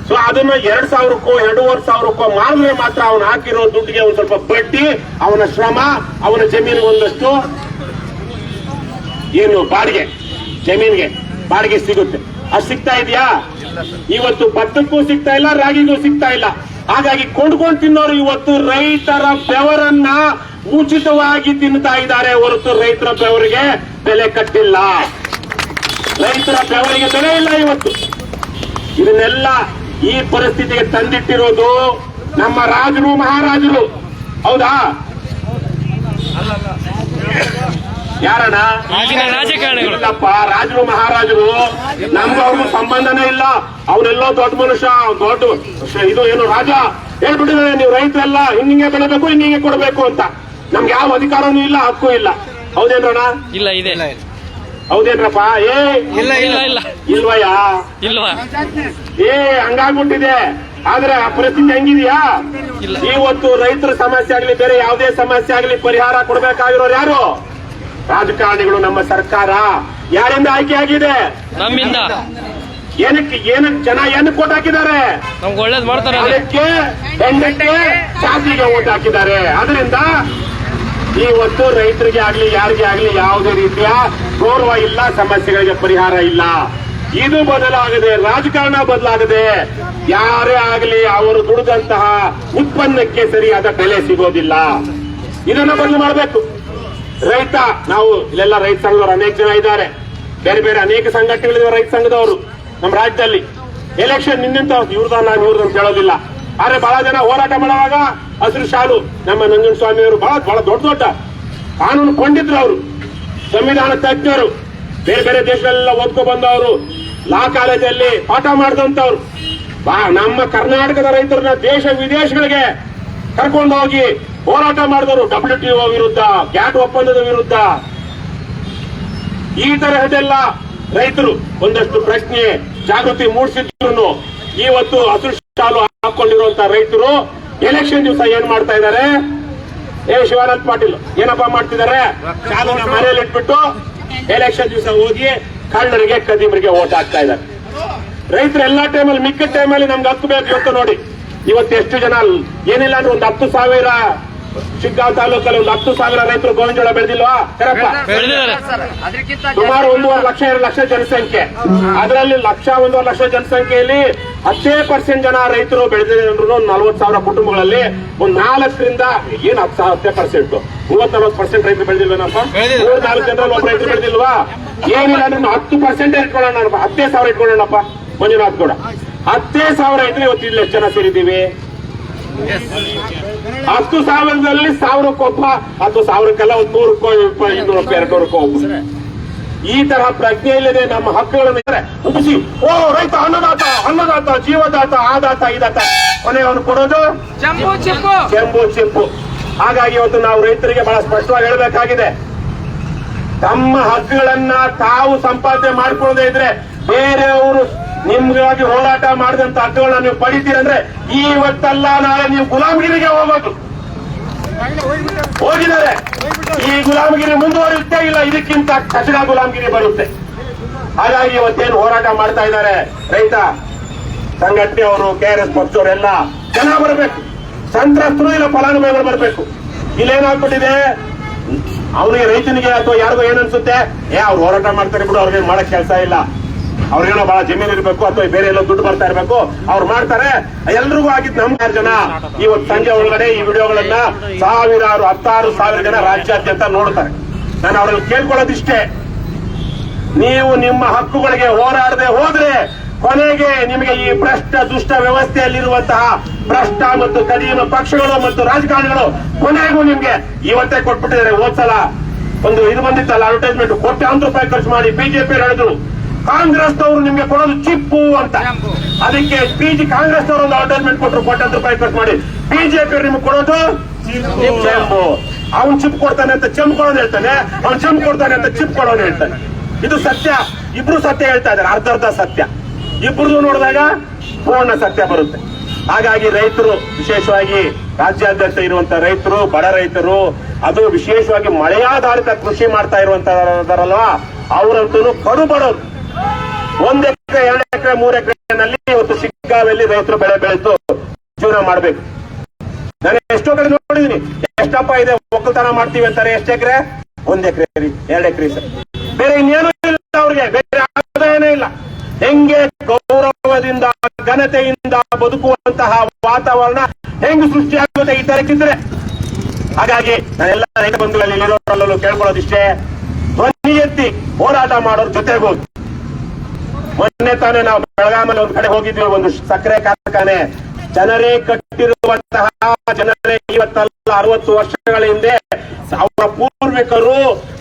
ಸೊ ಅದನ್ನ 2000ಕ್ಕೋ 2500ಕ್ಕೋ ಮಾಡಿದ್ರೆ ಮಾತ್ರ ಅವನು ಹಾಕಿರೋ ದುಡ್ಡಿಗೆ ಒಂದ್ ಸ್ವಲ್ಪ ಬಡ್ಡಿ, ಅವನ ಶ್ರಮ, ಅವನ ಜಮೀನಿಗೆ ಒಂದಷ್ಟು ಏನು ಬಾಡಿಗೆ, ಜಮೀನ್ಗೆ ಬಾಡಿಗೆ ಸಿಗುತ್ತೆ. ಅಷ್ಟು ಸಿಗ್ತಾ ಇದೆಯಾ? ಇವತ್ತು ಭತ್ತಕ್ಕೂ ಸಿಗ್ತಾ ಇಲ್ಲ, ರಾಗಿಗೂ ಸಿಗ್ತಾ ಇಲ್ಲ. ಹಾಗಾಗಿ ಕೊಂಡ್ಕೊಂಡು ತಿನ್ನೋರು ಇವತ್ತು ರೈತರ ಬೆವರನ್ನ ಉಚಿತವಾಗಿ ತಿನ್ನುತ್ತಾ ಇದ್ದಾರೆ ಹೊರತು ರೈತರ ಬೆವರಿಗೆ ಬೆಲೆ ಕಟ್ಟಿಲ್ಲ. ರೈತರ ಬೆವರಿಗೆ ಬೆಲೆ ಇಲ್ಲ ಇವತ್ತು. ಇದನ್ನೆಲ್ಲ ಈ ಪರಿಸ್ಥಿತಿಗೆ ತಂದಿಟ್ಟಿರೋದು ನಮ್ಮ ರಾಜರು ಮಹಾರಾಜರು. ಹೌದಾ? ಯಾರಣ್ಣ? ಇಲ್ಲಪ್ಪ, ರಾಜರು ಮಹಾರಾಜರು. ನಮ್ಗೂ ಅವ್ರಿಗೂ ಸಂಬಂಧನೇ ಇಲ್ಲ. ಅವನೆಲ್ಲೋ ದೊಡ್ಡ ಮನುಷ್ಯ, ದೊಡ್ಡ ಇದು ಏನು ರಾಜ ಹೇಳ್ಬಿಟ್ಟಿದ್ದಾರೆ, ನೀವು ರೈತರೆಲ್ಲ ಹಿಂಗೆ ಬೆಳಿಬೇಕು, ಹಿಂಗೆ ಕೊಡ್ಬೇಕು ಅಂತ. ನಮ್ಗೆ ಯಾವ ಅಧಿಕಾರನೂ ಇಲ್ಲ, ಹಕ್ಕು ಇಲ್ಲ. ಹೌದೇನ್ರಣ್ಣ? ಇಲ್ಲ ಇದೆ. ಹೌದೇನ್ರಪ್ಪ? ಇಲ್ವಯ್ಯ? ಹಂಗಾಗ್ಬಿಟ್ಟಿದೆ. ಆದ್ರೆ ಆ ಪರಿಸ್ಥಿತಿ ಹೆಂಗಿದ್ಯಾ? ಇವತ್ತು ರೈತರ ಸಮಸ್ಯೆ ಆಗ್ಲಿ, ಬೇರೆ ಯಾವುದೇ ಸಮಸ್ಯೆ ಆಗ್ಲಿ ಪರಿಹಾರ ಕೊಡ್ಬೇಕಾಗಿರೋರು ಯಾರು? ರಾಜಕಾರಣಿಗಳು, ನಮ್ಮ ಸರ್ಕಾರ. ಯಾರಿಂದ ಆಯ್ಕೆ ಆಗಿದೆ? ನಮ್ಮಿಂದ. ಏನಕ್ಕೆ ಜನ ಏನಕ್ಕೆ ಓಟ್ ಹಾಕಿದ್ದಾರೆ? ನಮ್ಗೆ ಒಳ್ಳೇದ್ ಮಾಡ್ತಾರೆ. ಅದಕ್ಕೆ ಹೆಂಡಕ್ಕೆ ಜಾತಿಗೆ ಓಟ್ ಹಾಕಿದ್ದಾರೆ. ಅದರಿಂದ ಇವತ್ತು ರೈತರಿಗೆ ಆಗ್ಲಿ ಯಾರಿಗೆ ಆಗ್ಲಿ ಯಾವುದೇ ರೀತಿಯ ಗೌರವ ಇಲ್ಲ, ಸಮಸ್ಯೆಗಳಿಗೆ ಪರಿಹಾರ ಇಲ್ಲ. ಇದು ಬದಲಾಗದೆ, ರಾಜಕಾರಣ ಬದಲಾಗದೆ, ಯಾರೇ ಆಗಲಿ ಅವರು ದುಡಿದಂತಹ ಉತ್ಪನ್ನಕ್ಕೆ ಸರಿಯಾದ ಬೆಲೆ ಸಿಗೋದಿಲ್ಲ. ಇದನ್ನ ಬದಲು ಮಾಡಬೇಕು. ರೈತ, ನಾವು ಇಲ್ಲೆಲ್ಲ ರೈತ ಸಂಘದವರು ಅನೇಕ ಜನ ಇದ್ದಾರೆ, ಬೇರೆ ಬೇರೆ ಅನೇಕ ಸಂಘಟನೆಗಳಿವೆ ರೈತ ಸಂಘದವರು ನಮ್ಮ ರಾಜ್ಯದಲ್ಲಿ. ಎಲೆಕ್ಷನ್ ನಿನ್ನಿಂತ ಇವ್ರದಲ್ಲ ನಾನು ಇವ್ರದಂತ ಹೇಳೋದಿಲ್ಲ. ಆದ್ರೆ ಬಹಳ ಜನ ಹೋರಾಟ ಮಾಡುವಾಗ ಹಸಿರು ಶಾಲು ನಮ್ಮ ನಂಜನಸ್ವಾಮಿ ಅವರು ಬಹಳ ದೊಡ್ಡ ಕಾನೂನು ಕೊಂಡಿದ್ರು. ಅವರು ಸಂವಿಧಾನ ತಜ್ಞರು, ಬೇರೆ ಬೇರೆ ದೇಶಗಳೆಲ್ಲ ಓದ್ಕೊ ಬಂದವರು, ಲಾ ಕಾಲೇಜಲ್ಲಿ ಪಾಠ ಮಾಡಿದಂತವ್ರು. ನಮ್ಮ ಕರ್ನಾಟಕದ ರೈತರನ್ನ ದೇಶ ವಿದೇಶಗಳಿಗೆ ಕರ್ಕೊಂಡು ಹೋಗಿ ಹೋರಾಟ ಮಾಡಿದವರು. WTO ವಿರುದ್ಧ, ಗ್ಯಾಟ್ ಒಪ್ಪಂದದ ವಿರುದ್ಧ. ಈ ತರಹದೆಲ್ಲ ರೈತರು ಒಂದಷ್ಟು ಪ್ರಶ್ನೆ ಜಾಗೃತಿ ಮೂಡಿಸಿದ್ರು. ಇವತ್ತು ಹಸಿರು ಶಾಲು ಹಾಕೊಂಡಿರುವಂತಹ ರೈತರು ಎಲೆಕ್ಷನ್ ದಿವಸ ಏನ್ ಮಾಡ್ತಾ ಇದ್ದಾರೆ? ಶಿವಾನಂದ ಪಾಟೀಲ್ ಏನಪ್ಪಾ ಮಾಡ್ತಿದ್ದಾರೆ? ಶಾಲುನ ಮನೆಯಲ್ಲಿ ಇಟ್ಬಿಟ್ಟು ಎಲೆಕ್ಷನ್ ದಿವಸ ಹೋಗಿ ಕಳ್ಳರಿಗೆ ಕದಿಮರಿಗೆ ಓಟ್ ಹಾಕ್ತಾ ಇದ್ದಾರೆ. ರೈತರು ಎಲ್ಲಾ ಟೈಮಲ್ಲಿ, ಮಿಕ್ಕ ಟೈಮಲ್ಲಿ ನಮ್ಗೆ ಹಕ್ಕು ಬೇಕು. ಇವತ್ತು ನೋಡಿ, ಇವತ್ತು ಎಷ್ಟು ಜನ, ಏನಿಲ್ಲ ಅಂದ್ರೆ ಒಂದು 10,000 ಶಿಗ್ಗಾಂವ್ ತಾಲೂಕಲ್ಲಿ ಒಂದು 10,000 ರೈತರು ಗೋವಿನ ಬೆಳೆದಿಲ್ವಾ? ಸುಮಾರು 1.5 ಲಕ್ಷ 2 ಲಕ್ಷ ಜನಸಂಖ್ಯೆ. ಅದರಲ್ಲಿ 1.5 ಲಕ್ಷ ಜನಸಂಖ್ಯೆಯಲ್ಲಿ 10% ಜನ ರೈತರು ಬೆಳೆದಿದ್ದಾರೆ. 40,000 ಕುಟುಂಬಗಳಲ್ಲಿ ಒಂದು 4ರಿಂದ ಏನು 10% 30-40% ರೈತರು ಬೆಳೆದಿಲ್ವೇನಪ್ಪ? 3-4 ಜನರಲ್ಲಿ ಒಬ್ಬ ರೈತರು ಬೆಳೆದಿಲ್ವಾ? ಏನಿಲ್ಲ ಅಂದ್ರೆ 10% ಇಟ್ಕೊಳ್ಳೋಣ, 10,000 ಇಟ್ಕೊಳ್ಳೋಣಪ್ಪ. ಮಂಜುನಾಥ್ ಗೌಡ 10,000 ಇದ್ರೆ ಇವತ್ತು ಇಲ್ಲಿ ಎಷ್ಟು ಜನ ಸೇರಿದ್ದೀವಿ? 10,000ದಲ್ಲಿ 1,000ಕ್ಕೊಬ್ಬ, 10,000ಕ್ಕೆಲ್ಲ ಒಂದು 100ಕ್ಕೋ 200ಕ್ಕೋ ಹೋಗ್ಬೋದು. ಈ ತರಹ ಪ್ರಜ್ಞೆ ಇಲ್ಲದೆ ನಮ್ಮ ಹಕ್ಕುಗಳನ್ನು ಉಗಿಸಿ ಓ ರೈತ ಅನ್ನದಾತ ಅನ್ನದಾತ ಜೀವದಾತ ಆದಾತ ಇದಾತ ಕೊನೆ ಅವನು ಕೊಡೋದು ಚೆಂಬು ಚಿಪ್ಪು. ಹಾಗಾಗಿ ಇವತ್ತು ನಾವು ರೈತರಿಗೆ ಬಹಳ ಸ್ಪಷ್ಟವಾಗಿ ಹೇಳಬೇಕಾಗಿದೆ, ತಮ್ಮ ಹಕ್ಕುಗಳನ್ನ ತಾವು ಸಂಪಾದನೆ ಮಾಡ್ಕೊಳ್ಳದೆ ಇದ್ರೆ ಬೇರೆಯವರು ನಿಮ್ಗಾಗಿ ಹೋರಾಟ ಮಾಡಿದಂತ ಹಕ್ಕುಗಳನ್ನ ನೀವು ಪಡಿತೀರಂದ್ರೆ ಇವತ್ತಲ್ಲ ನಾಳೆ ನೀವು ಗುಲಾಮಗಿರಿಗೆ ಹೋಗ್ಬೇಕು. ಹೋಗಿದ್ದಾರೆ. ಈ ಗುಲಾಮಗಿರಿ ಮುಂದುವರಿಯುತ್ತೆ, ಇಲ್ಲ ಇದಕ್ಕಿಂತ ಕಠಿಣ ಗುಲಾಮಗಿರಿ ಬರುತ್ತೆ. ಹಾಗಾಗಿ ಇವತ್ತೇನು ಹೋರಾಟ ಮಾಡ್ತಾ ಇದ್ದಾರೆ ರೈತ ಸಂಘಟನೆಯವರು, KRS ಪಕ್ಷದವರೆಲ್ಲ ಜನ ಬರಬೇಕು, ಸಂತ್ರಸ್ತರು ಇಲ್ಲ ಫಲಾನುಭವಿಗಳು ಬರಬೇಕು. ಇಲ್ಲೇನಾಗ್ಬಿಟ್ಟಿದೆ, ಅವನಿಗೆ ರೈತನಿಗೆ ಅಥವಾ ಯಾರಿಗೋ ಏನನ್ಸುತ್ತೆ, ಅವ್ರು ಹೋರಾಟ ಮಾಡ್ತಾರೆ ಬಿಡು, ಅವ್ರಿಗೆ ಮಾಡಕ್ ಕೆಲಸ ಇಲ್ಲ, ಅವ್ರಿಗೇನೋ ಬಹಳ ಜಮೀನು ಇರಬೇಕು ಅಥವಾ ಬೇರೆ ಎಲ್ಲೋ ದುಡ್ಡು ಬರ್ತಾ ಇರಬೇಕು, ಅವ್ರು ಮಾಡ್ತಾರೆ. ಎಲ್ರಿಗೂ ಆಗಿದ್ದು ನಮ್ಮ ಜನ ಇವತ್ತು ಸಂಜೆ ಒಳಗಡೆ ಈ ವಿಡಿಯೋಗಳನ್ನ ಸಾವಿರಾರು 16,000 ಜನ ರಾಜ್ಯಾದ್ಯಂತ ನೋಡ್ತಾರೆ. ನಾನು ಅವ್ರಲ್ಲಿ ಕೇಳ್ಕೊಳ್ಳೋದಿಷ್ಟೇ, ನೀವು ನಿಮ್ಮ ಹಕ್ಕುಗಳಿಗೆ ಹೋರಾಡದೆ ಹೋದ್ರೆ ಕೊನೆಗೆ ನಿಮಗೆ ಈ ಭ್ರಷ್ಟ ದುಷ್ಟ ವ್ಯವಸ್ಥೆಯಲ್ಲಿರುವಂತಹ ಭ್ರಷ್ಟ ಮತ್ತು ಕಡಿಮೆ ಪಕ್ಷಗಳು ಮತ್ತು ರಾಜಕಾರಣಿಗಳು ಕೊನೆಗೂ ನಿಮ್ಗೆ ಇವತ್ತೇ ಕೊಟ್ಬಿಟ್ಟಿದ್ದಾರೆ. ಹೋದ್ಸಲ ಒಂದು ಇದು ಬಂದಿತ್ತಲ್ಲ ಅಡ್ವರ್ಟೈಸ್ಮೆಂಟ್, ಕೋಟ್ಯಾಂತರ ರೂಪಾಯಿ ಖರ್ಚು ಮಾಡಿ ಬಿಜೆಪಿ ಹೇಳಿದ್ರು ಕಾಂಗ್ರೆಸ್ ಅವರು ನಿಮ್ಗೆ ಕೊಡೋದು ಚಿಪ್ಪು ಅಂತ. ಅದಕ್ಕೆ ಕಾಂಗ್ರೆಸ್ ಅವರು ಒಂದು ಅಡ್ವರ್ಟೈಸ್ಮೆಂಟ್ ಕೊಟ್ಟರು, ಕೋಟ್ಯಾಂತರ ರೂಪಾಯಿ ಖರ್ಚು ಮಾಡಿ ಬಿಜೆಪಿ ನಿಮ್ಗೆ ಕೊಡೋದು ಚೆಂಬು. ಅವ್ನು ಚಿಪ್ ಕೊಡ್ತಾನೆ ಅಂತ ಚೆಂಬು ಕೊಡೋನು ಹೇಳ್ತಾನೆ, ಅವ್ನು ಚೆಂಬು ಕೊಡ್ತಾನೆ ಅಂತ ಚಿಪ್ ಕೊಡೋನು ಹೇಳ್ತಾನೆ. ಇದು ಸತ್ಯ. ಇಬ್ರು ಸತ್ಯ ಹೇಳ್ತಾ ಇದ್ದಾರೆ, ಅರ್ಧ ಸತ್ಯ. ಇಬ್ರದು ನೋಡಿದಾಗ ಪೂರ್ಣ ಸತ್ಯ ಬರುತ್ತೆ. ಹಾಗಾಗಿ ರೈತರು, ವಿಶೇಷವಾಗಿ ರಾಜ್ಯಾದ್ಯಂತ ಇರುವಂತ ರೈತರು, ಬಡ ರೈತರು, ಅದು ವಿಶೇಷವಾಗಿ ಮಳೆಯಾಧಾರಿತ ಕೃಷಿ ಮಾಡ್ತಾ ಇರುವಂತರಲ್ವಾ, ಅವರಂತೂ ಕಡು ಬಡವರು. 1 ಎಕರೆ 2 ಎಕರೆ 3 ಎಕರೆನಲ್ಲಿ ಇವತ್ತು ಶಿಗ್ಗಾವಲ್ಲಿ ರೈತರು ಬೆಳೆ ಬೆಳೆದು ಜೀವನ ಮಾಡ್ಬೇಕು. ನಾನು ಎಷ್ಟೋ ಕಡೆ ನೋಡಿದೀನಿ, ಎಷ್ಟಪ್ಪ ಇದೆ ಒಕ್ಕಲ್ತನ ಮಾಡ್ತೀವಿ ಅಂತಾರೆ, ಎಷ್ಟು ಎಕರೆ? 1 ಎಕರೆ 2 ಎಕರೆ ಸರ್, ಬೇರೆ ಇನ್ನೇನು ಇಲ್ಲ ಅವ್ರಿಗೆ, ಬೇರೆ ಆದಾಯನೇ ಇಲ್ಲ. ಹೆಂಗೆ ಗೌರವದಿಂದ ಘನತೆಯಿಂದ ಬದುಕುವಂತಹ ವಾತಾವರಣ ಹೆಂಗ್ ಸೃಷ್ಟಿಯಾಗುತ್ತೆ ಈ ತರಕ್ಕಿದ್ರೆ? ಹಾಗಾಗಿ ನಾನೆಲ್ಲ ರೈತ ಬಂಧುಗಳಲ್ಲಿ ಇರೋರಲ್ಲೂ ಕೇಳ್ಕೊಳ್ಳೋದಿಷ್ಟೇ, ಧ್ವನಿ ಎತ್ತಿ ಹೋರಾಟ ಮಾಡೋರ್ ಜೊತೆಗೆ ಹೋಗಿ. ಮೊನ್ನೆ ತಾನೇ ನಾವು ಬೆಳಗಾಮಲ್ಲಿ ಒಂದು ಕಡೆ ಹೋಗಿದ್ವಿ, ಒಂದು ಸಕ್ಕರೆ ಕಾರ್ಖಾನೆ ಜನರೇ ಕಟ್ಟಿರುವಂತಹ, ಜನರೇ ಇವತ್ತಲ್ಲ 60 ವರ್ಷಗಳ ಹಿಂದೆ ಅವರ ಪೂರ್ವಿಕರು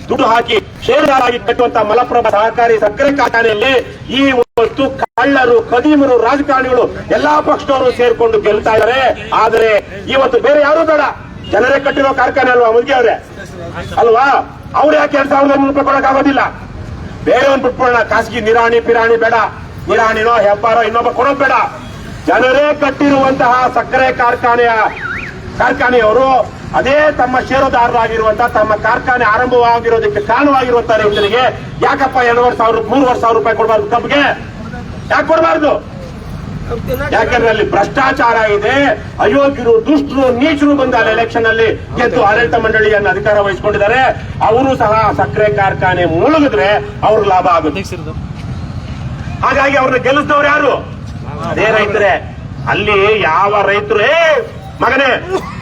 ದುಡ್ಡು ಹಾಕಿ ಷೇರುದಾರಾಗಿ ಕಟ್ಟುವಂತಹ ಮಲಪ್ರಭಾ ಸಹಕಾರಿ ಸಕ್ಕರೆ ಕಾರ್ಖಾನೆಯಲ್ಲಿ ಇವತ್ತು ಕಳ್ಳರು, ಕದೀಮರು, ರಾಜಕಾರಣಿಗಳು ಎಲ್ಲಾ ಪಕ್ಷದವರು ಸೇರ್ಕೊಂಡು ಗೆಲ್ತಾ ಇದ್ದಾರೆ. ಆದರೆ ಇವತ್ತು ಬೇರೆ ಯಾರು ಬೇಡ, ಜನರೇ ಕಟ್ಟಿರೋ ಕಾರ್ಖಾನೆ ಅಲ್ವಾ ಮುದ್ಗೆ ಅವ್ರೆ ಅಲ್ವಾ, ಅವ್ರು ಯಾಕೆ 2,500 ರೂಪಾಯಿ ಕೊಡಕ್ ಆಗೋದಿಲ್ಲ? ಬೇರೆ ಒಂದು ಬಿಟ್ಕೊಳ್ಳೋಣ, ಖಾಸಗಿ ನಿರಾಣಿ ಪಿರಾಣಿ ಬೇಡ, ನಿರಾಣಿನೋ ಹೆಬ್ಬಾರೋ ಇನ್ನೊಬ್ಬ ಕೊಡೋದ್ ಬೇಡ. ಜನರೇ ಕಟ್ಟಿರುವಂತಹ ಸಕ್ಕರೆ ಕಾರ್ಖಾನೆಯವರು ಅದೇ ತಮ್ಮ ಷೇರುದಾರರಾಗಿರುವಂತಹ, ತಮ್ಮ ಕಾರ್ಖಾನೆ ಆರಂಭವಾಗಿರೋದಕ್ಕೆ ಕಾರಣವಾಗಿರುವಂತಹ ರೈತರಿಗೆ ಯಾಕಪ್ಪ 2,500-3,000 ರೂಪಾಯಿ ಕೊಡಬಾರ್ದು? ಕಬ್ಬಿಗೆ ಯಾಕೆ ಕೊಡಬಾರ್ದು? ಯಾಕಂದ್ರೆ ಅಲ್ಲಿ ಭ್ರಷ್ಟಾಚಾರ ಇದೆ, ಅಯೋಗ್ಯರು, ದುಷ್ಟರು, ನೀಚರು ಬಂದ ಎಲೆಕ್ಷನ್ ಅಲ್ಲಿ ಗೆದ್ದು ಆಡಳಿತ ಮಂಡಳಿಯನ್ನು ಅಧಿಕಾರ ವಹಿಸಿಕೊಂಡಿದ್ದಾರೆ. ಅವರು ಸಹ ಸಕ್ಕರೆ ಕಾರ್ಖಾನೆ ಮುಳುಗಿದ್ರೆ ಅವ್ರಿಗೆ ಲಾಭ ಆಗುತ್ತೆ. ಹಾಗಾಗಿ ಅವ್ರನ್ನ ಗೆಲ್ಲಿಸಿದವ್ರು ಯಾರು? ಅದೇ ರೈತರೇ. ಅಲ್ಲಿ ಯಾವ ರೈತರು ಮಗನೇ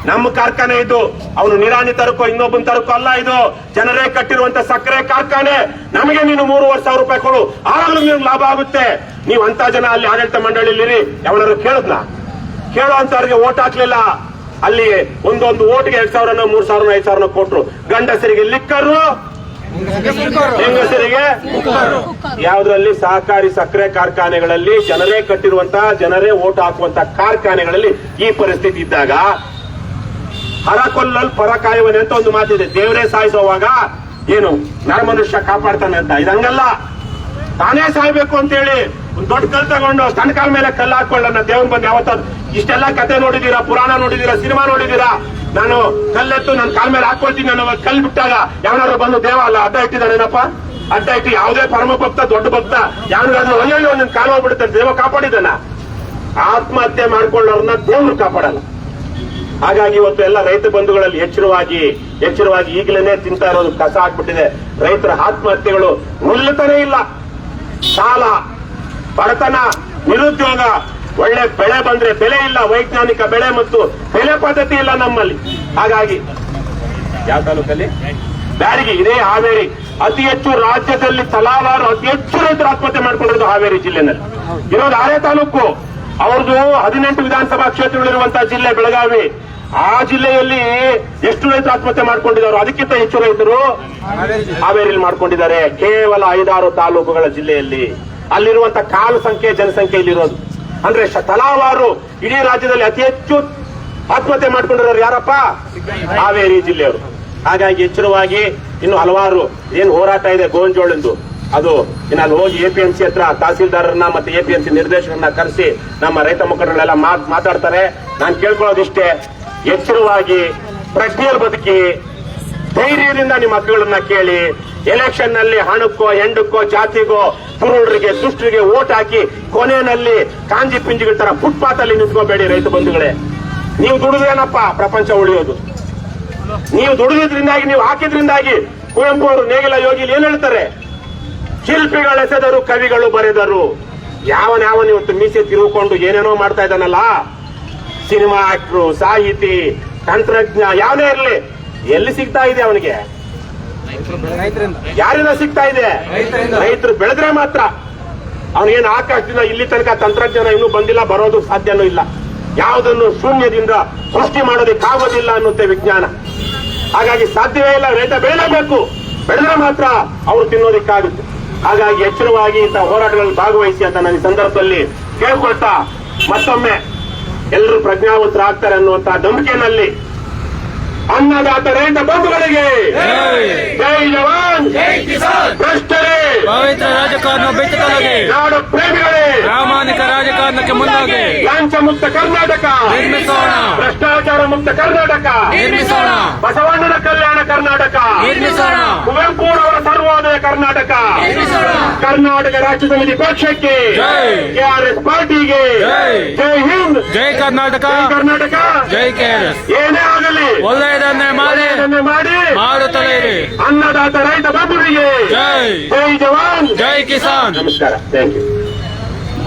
ನಮ್ಮ ಕಾರ್ಖಾನೆ ಇದು, ಅವನು ನಿರಾಣಿ ತರಕೋ ಇನ್ನೊಬ್ಬನ ತರಕೋ ಅಲ್ಲ, ಇದು ಜನರೇ ಕಟ್ಟಿರುವಂತ ಸಕ್ಕರೆ ಕಾರ್ಖಾನೆ, ನಮಗೆ ನೀನು 3,500 ರೂಪಾಯಿ ಕೊಡು, ಆವಾಗಲೂ ನಿಮ್ಗೆ ಲಾಭ ಆಗುತ್ತೆ. ನೀವು ಅಂತ ಜನ ಅಲ್ಲಿ ಆಡಳಿತ ಮಂಡಳಿಯಲ್ಲಿ ಯಾವನಾದ್ರು ಕೇಳೋ ಅಂತವ್ರಿಗೆ ಓಟ್ ಹಾಕ್ಲಿಲ್ಲ. ಅಲ್ಲಿ ಒಂದೊಂದು ಓಟ್ಗೆ 2,000, 3,000, 5,000 ಕೊಟ್ರು. ಗಂಡಸರಿಗೆ ಲಿಕ್ಕರು, ಹೆಂಗಸರಿಗೆ ಯಾವ್ದ್ರಲ್ಲಿ? ಸಹಕಾರಿ ಸಕ್ಕರೆ ಕಾರ್ಖಾನೆಗಳಲ್ಲಿ ಜನರೇ ಕಟ್ಟಿರುವಂತಹ, ಜನರೇ ಓಟ್ ಹಾಕುವಂತಹ ಕಾರ್ಖಾನೆಗಳಲ್ಲಿ ಈ ಪರಿಸ್ಥಿತಿ ಇದ್ದಾಗ ಹರಕೊಲ್ಲಲ್ ಪರ ಕಾಯುವನೆ ಅಂತ ಒಂದು ಮಾತಿದೆ. ದೇವರೇ ಸಾಯಿಸುವಾಗ ಏನು ನರಮನುಷ್ಯ ಕಾಪಾಡ್ತಾನೆ ಅಂತ, ಇದಂಗಲ್ಲ. ತಾನೇ ಸಾಯ್ಬೇಕು ಅಂತ ಹೇಳಿ ಒಂದು ದೊಡ್ಡ ಕಲ್ ತಗೊಂಡು ತನ್ನ ಕಾಲ ಮೇಲೆ ಕಲ್ಲು ಹಾಕೊಳ್ಳೋಣ ದೇವ್ರು ಬಂದು ಯಾವತ್ತಾದ್ರು ಇಷ್ಟೆಲ್ಲ ಕತೆ ನೋಡಿದೀರಾ, ಪುರಾಣ ನೋಡಿದೀರಾ, ಸಿನಿಮಾ ನೋಡಿದೀರಾ? ನಾನು ಕಲ್ಲೆತ್ತು ನನ್ನ ಕಾಲ ಮೇಲೆ ಹಾಕೊಳ್ತೀನಿ ಅನ್ನೋ ಕಲ್ಲು ಬಿಟ್ಟಾಗ ಯಾವನಾದ್ರು ಬಂದು ದೇವ ಅಲ್ಲ ಅಡ್ಡ ಇಟ್ಟಿದ್ದಾನೇನಪ್ಪ? ಅಡ್ಡ ಇಟ್ಟು ಯಾವುದೇ ಪರಮ ಭಕ್ತ, ದೊಡ್ಡ ಭಕ್ತ ಯಾವನಾದ್ರು ಅಯ್ಯೋ ನಿನ್ ಕಾಲು ಹೋಗ್ಬಿಡುತ್ತೆ ದೇವ ಕಾಪಾಡಿದ್ದಾನ? ಆತ್ಮಹತ್ಯೆ ಮಾಡ್ಕೊಳ್ಳೋರ್ನ ದೇವ್ರು ಕಾಪಾಡಲ್ಲ. ಹಾಗಾಗಿ ಇವತ್ತು ಎಲ್ಲ ರೈತ ಬಂಧುಗಳಲ್ಲಿ ಎಚ್ಚರವಾಗಿ ಈಗಲೇ ತಿಂತಾ ಇರೋದು ಕಸ ಆಗ್ಬಿಟ್ಟಿದೆ. ರೈತರ ಆತ್ಮಹತ್ಯೆಗಳು ನಿಲ್ಲುತ್ತಾನೆ ಇಲ್ಲ. ಸಾಲ, ಬಡತನ, ನಿರುದ್ಯೋಗ, ಒಳ್ಳೆ ಬೆಳೆ ಬಂದ್ರೆ ಬೆಲೆ ಇಲ್ಲ, ವೈಜ್ಞಾನಿಕ ಬೆಳೆ ಮತ್ತು ಬೆಲೆ ಪದ್ಧತಿ ಇಲ್ಲ ನಮ್ಮಲ್ಲಿ. ಹಾಗಾಗಿ ಯಾವ ತಾಲೂಕಲ್ಲಿ? ಬ್ಯಾಡಗಿ, ಇದೇ ಹಾವೇರಿ ಅತಿ ಹೆಚ್ಚು ರಾಜ್ಯದಲ್ಲಿ ತಲಾವಾರು ಅತಿ ಹೆಚ್ಚು ರೈತರು ಆತ್ಮಹತ್ಯೆ ಮಾಡ್ಕೊಂಡಿರೋದು ಹಾವೇರಿ ಜಿಲ್ಲೆನಲ್ಲಿ ಇರೋದು 6 ತಾಲೂಕು. ಅವ್ರದ್ದು 18 ವಿಧಾನಸಭಾ ಕ್ಷೇತ್ರಗಳಿರುವಂತಹ ಜಿಲ್ಲೆ ಬೆಳಗಾವಿ. ಆ ಜಿಲ್ಲೆಯಲ್ಲಿ ಎಷ್ಟು ರೈತರು ಆತ್ಮಹತ್ಯೆ ಮಾಡ್ಕೊಂಡಿದ್ದಾರೆ? ಅದಕ್ಕಿಂತ ಹೆಚ್ಚು ರೈತರು ಹಾವೇರಿಯಲ್ಲಿ ಮಾಡ್ಕೊಂಡಿದ್ದಾರೆ. ಕೇವಲ 5-6 ತಾಲೂಕುಗಳ ಜಿಲ್ಲೆಯಲ್ಲಿ ಅಲ್ಲಿರುವಂತ ಕಾಲು ಸಂಖ್ಯೆ ಜನಸಂಖ್ಯೆ ಇಲ್ಲಿರೋದು. ಅಂದ್ರೆ ತಲಾವಾರು ಇಡೀ ರಾಜ್ಯದಲ್ಲಿ ಅತಿ ಹೆಚ್ಚು ಆತ್ಮಹತ್ಯೆ ಮಾಡ್ಕೊಂಡಿರೋರು ಯಾರಪ್ಪ? ಹಾವೇರಿ ಜಿಲ್ಲೆಯವರು. ಹಾಗಾಗಿ ಎಚ್ಚರವಾಗಿ ಇನ್ನು ಹಲವಾರು ಏನು ಹೋರಾಟ ಇದೆ ಗೋಂಜೋಳಂದು, ಅದು ಇನ್ನು ಅಲ್ಲಿ ಹೋಗಿ APMC ಹತ್ರ ತಹಸೀಲ್ದಾರರನ್ನ ಮತ್ತೆ APMC ನಿರ್ದೇಶಕರನ್ನ ಕರೆಸಿ ನಮ್ಮ ರೈತ ಮುಖಂಡರೆಲ್ಲ ಮಾತಾಡ್ತಾರೆ. ನಾನು ಕೇಳ್ಕೊಳ್ಳೋದಿಷ್ಟೇ, ಎಚ್ಚರವಾಗಿ ಪ್ರಜ್ಞೆಯಲ್ಲಿ ಬದುಕಿ ಧೈರ್ಯದಿಂದ ನಿಮ್ಮ ಮಕ್ಕಳನ್ನ ಕೇಳಿ. ಎಲೆಕ್ಷನ್ ನಲ್ಲಿ ಹಣಕ್ಕೋ ಹೆಂಡಕ್ಕೋ ಜಾತಿಗೋ ಕುರುಡರಿಗೆ ದುಷ್ಟರಿಗೆ ಓಟ್ ಹಾಕಿ ಕೊನೆಯಲ್ಲಿ ಕಾಂಜಿ ಪಿಂಜಿಗಳ ತರ ಫುಟ್ಪಾತ್ ಅಲ್ಲಿ ನಿಂತ್ಕೋಬೇಡಿ ರೈತ ಬಂಧುಗಳೇ. ನೀವು ದುಡಿದ್ರೇನಪ್ಪ ಪ್ರಪಂಚ ಉಳಿಯೋದು? ನೀವು ದುಡಿದ್ರಿಂದಾಗಿ, ನೀವು ಹಾಕಿದ್ರಿಂದಾಗಿ ಕುವೆಂಪು ಅವರು ನೇಗಿಲ ಯೋಗಿ ಏನ್ ಹೇಳ್ತಾರೆ? ಶಿಲ್ಪಿಗಳೆಸೆದರು ಕವಿಗಳು ಬರೆದರು. ಯಾವನ ಇವತ್ತು ಮೀಸೆ ತಿರುಗಿಕೊಂಡು ಏನೇನೋ ಮಾಡ್ತಾ ಇದ್ದಾನಲ್ಲ, ಸಿನಿಮಾ ಆಕ್ಟ್ರು, ಸಾಹಿತಿ, ತಂತ್ರಜ್ಞ ಯಾವನೇ ಇರಲಿ, ಎಲ್ಲಿ ಸಿಗ್ತಾ ಇದೆ ಅವನಿಗೆ? ಯಾರಿಂದ ಸಿಗ್ತಾ ಇದೆ? ರೈತರು ಬೆಳೆದ್ರೆ ಮಾತ್ರ. ಅವನಿಗೇನು ಆಕಾಶದಿಂದ ಇಲ್ಲಿ ತನಕ ತಂತ್ರಜ್ಞಾನ ಇನ್ನೂ ಬಂದಿಲ್ಲ, ಬರೋದು ಸಾಧ್ಯನೂ ಇಲ್ಲ. ಯಾವುದನ್ನು ಶೂನ್ಯದಿಂದ ಸೃಷ್ಟಿ ಮಾಡೋದಕ್ಕಾಗೋದಿಲ್ಲ ಅನ್ನುತ್ತೆ ವಿಜ್ಞಾನ. ಹಾಗಾಗಿ ಸಾಧ್ಯವೇ ಇಲ್ಲ. ರೈತ ಬೆಳೆಯಲೇಬೇಕು, ಬೆಳೆದ್ರೆ ಮಾತ್ರ ಅವರು ತಿನ್ನೋದಕ್ಕಾಗುತ್ತೆ. ಹಾಗಾಗಿ ಎಚ್ಚರವಾಗಿ ಇಂತಹ ಹೋರಾಟಗಳಲ್ಲಿ ಭಾಗವಹಿಸಿ ಅಂತ ನಾನು ಈ ಸಂದರ್ಭದಲ್ಲಿ ಕೇಳ್ಕೊಳ್ತಾ, ಮತ್ತೊಮ್ಮೆ ಎಲ್ಲರೂ ಪ್ರಜ್ಞಾವಂತರಾಗ್ತಾರೆ ಅನ್ನುವಂತಹ ನಂಬಿಕೆಯಲ್ಲಿ ಅನ್ನದಾತ ರೈತ ಬಂಧುಗಳಿಗೆ ಜೈ ಜವಾನ್, ಭ್ರಷ್ಟರೇ ಪವಿತ್ರ ರಾಜಕಾರಣ ಬಿಟ್ಟು ತೊಲಗಿ, ನಾಡು ಪ್ರೇಮಿಗಳೇ ಪ್ರಾಮಾಣಿಕ ರಾಜಕಾರಣಕ್ಕೆ ಮುಂದಾಗಿ ಲಾಂಛ ಮುಕ್ತ ಕರ್ನಾಟಕ ನಿರ್ಮಿಸೋಣ, ಭ್ರಷ್ಟಾಚಾರ ಮುಕ್ತ ಕರ್ನಾಟಕ ನಿರ್ಮಿಸೋಣ, ಬಸವಣ್ಣನ ಕಲ್ಯಾಣ ಕರ್ನಾಟಕ ನಿರ್ಮಿಸೋಣ, ಕುವೆಂಪುರವರ ಸರ್ವೋದಯ ಕರ್ನಾಟಕ, ಕರ್ನಾಟಕ ರಾಜ್ಯ ಸಮಿತಿ ಪಕ್ಷಕ್ಕೆ, KRS ಪಾರ್ಟಿಗೆ ಜೈ ಹಿಂದ್, ಜೈ ಕರ್ನಾಟಕ, ಕರ್ನಾಟಕ, ಜೈ KRS. ಏನೇ ಆಗಲಿ ಒಳ್ಳೆಯದನ್ನೇ ಮಾಡಿ ಮಾಡುತ್ತಲೇ ಇರಿ. ಅನ್ನದಾತ ರೈತ ಬಂಧುಗಳಿಗೆ ಜೈ ಜೈ ಜವಾನ್, ಜೈ ಕಿಸಾನ್. ನಮಸ್ಕಾರ, ಥ್ಯಾಂಕ್ ಯು.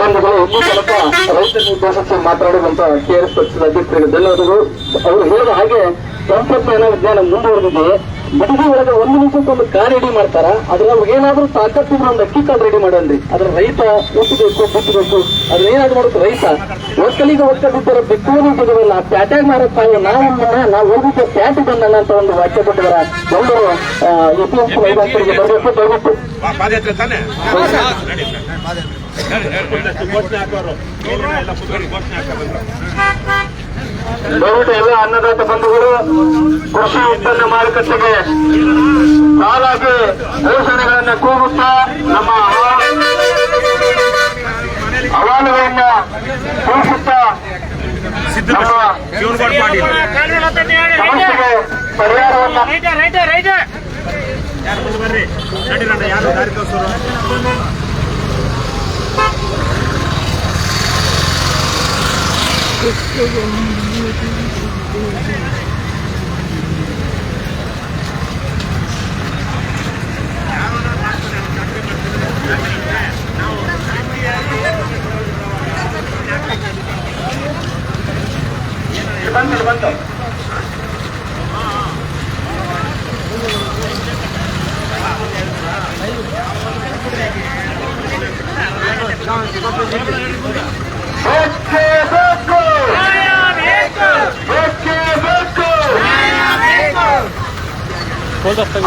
ಬಂಧುಗಳು, ಇನ್ನೂ ಸ್ವಲ್ಪ ರೈತ ಉದ್ದೇಶಿಸಿ ಮಾತನಾಡುವಂತ KRS ಪಕ್ಷದ ಅಧ್ಯಕ್ಷರಿಗೆ ಧನ್ಯವಾದಗಳು. ಅವರು ಹೇಳಿದ ಹಾಗೆ ತಂತ್ರಜ್ಞಾನ ವಿಜ್ಞಾನ ಮುಂದುವರೆದಿದೆ. ಬಿಡಿಸಿ ಒಳಗೆ 1 ನಿಮಿಷಕ್ಕೊಂದು ಕಾರ್ ರೆಡಿ ಮಾಡ್ತಾರ, ಅದ್ರೊಳಗೆ ಏನಾದ್ರೂ ತಾಕತ್ತಿದ್ರೆ ಒಂದು ಅಕ್ಕಿ ಕಾಳು ರೆಡಿ ಮಾಡನ್ರಿ. ಅದ್ರ ರೈತ ಒತ್ತಬೇಕು, ಬಿತ್ತಬೇಕು, ಅದ್ರ ಏನಾದ್ರು ಮಾಡೋದು ರೈತ. ಒಕ್ಕಲಿಗೆ ಒಕ್ಕಲಿದ್ದರೆ ಬಿತ್ತುವನು ಬಿಡುವಲ್ಲ, ಪ್ಯಾಟ್ಯಾಗ ಮಾರೋ ತಾವು ನಾವು ಹೋಗಿದ್ದ ಪ್ಯಾಟ್ ಬಂದಲ್ಲ ಅಂತ ಒಂದು ವಾಕ್ಯ ಕೊಟ್ಟಿದಾರ. ಎಲ್ಲರೂ APMC ರೈತರಿಗೆ ಬರಬೇಕು, ದಯವಿಟ್ಟು ಪಾದಯಾತ್ರೆ ತಾನೆ ದಯವಿಟ್ಟು ಎಲ್ಲ ಅನ್ನದಾತ ಬಂಧುಗಳು ಕೃಷಿ ಉತ್ಪನ್ನ ಮಾರುಕಟ್ಟೆಗೆ ಸಾಲಾಗಿ ಘೋಷಣೆಗಳನ್ನ ಕೂಗುತ್ತಾ ನಮ್ಮ ಅಹವಾಲುಗಳನ್ನ ಕೂಗುತ್ತಾ ನಮ್ಮ ಸಮಸ್ಯೆಗೆ ಪರಿಹಾರವನ್ನ ಯಾರು ಮುಂದೆ ಬರ್ರಿ, ನಡೀರಣ್ಣ, ಯಾರು ದಾರಿ ತೋರಿಸೋರು? ಬಂತು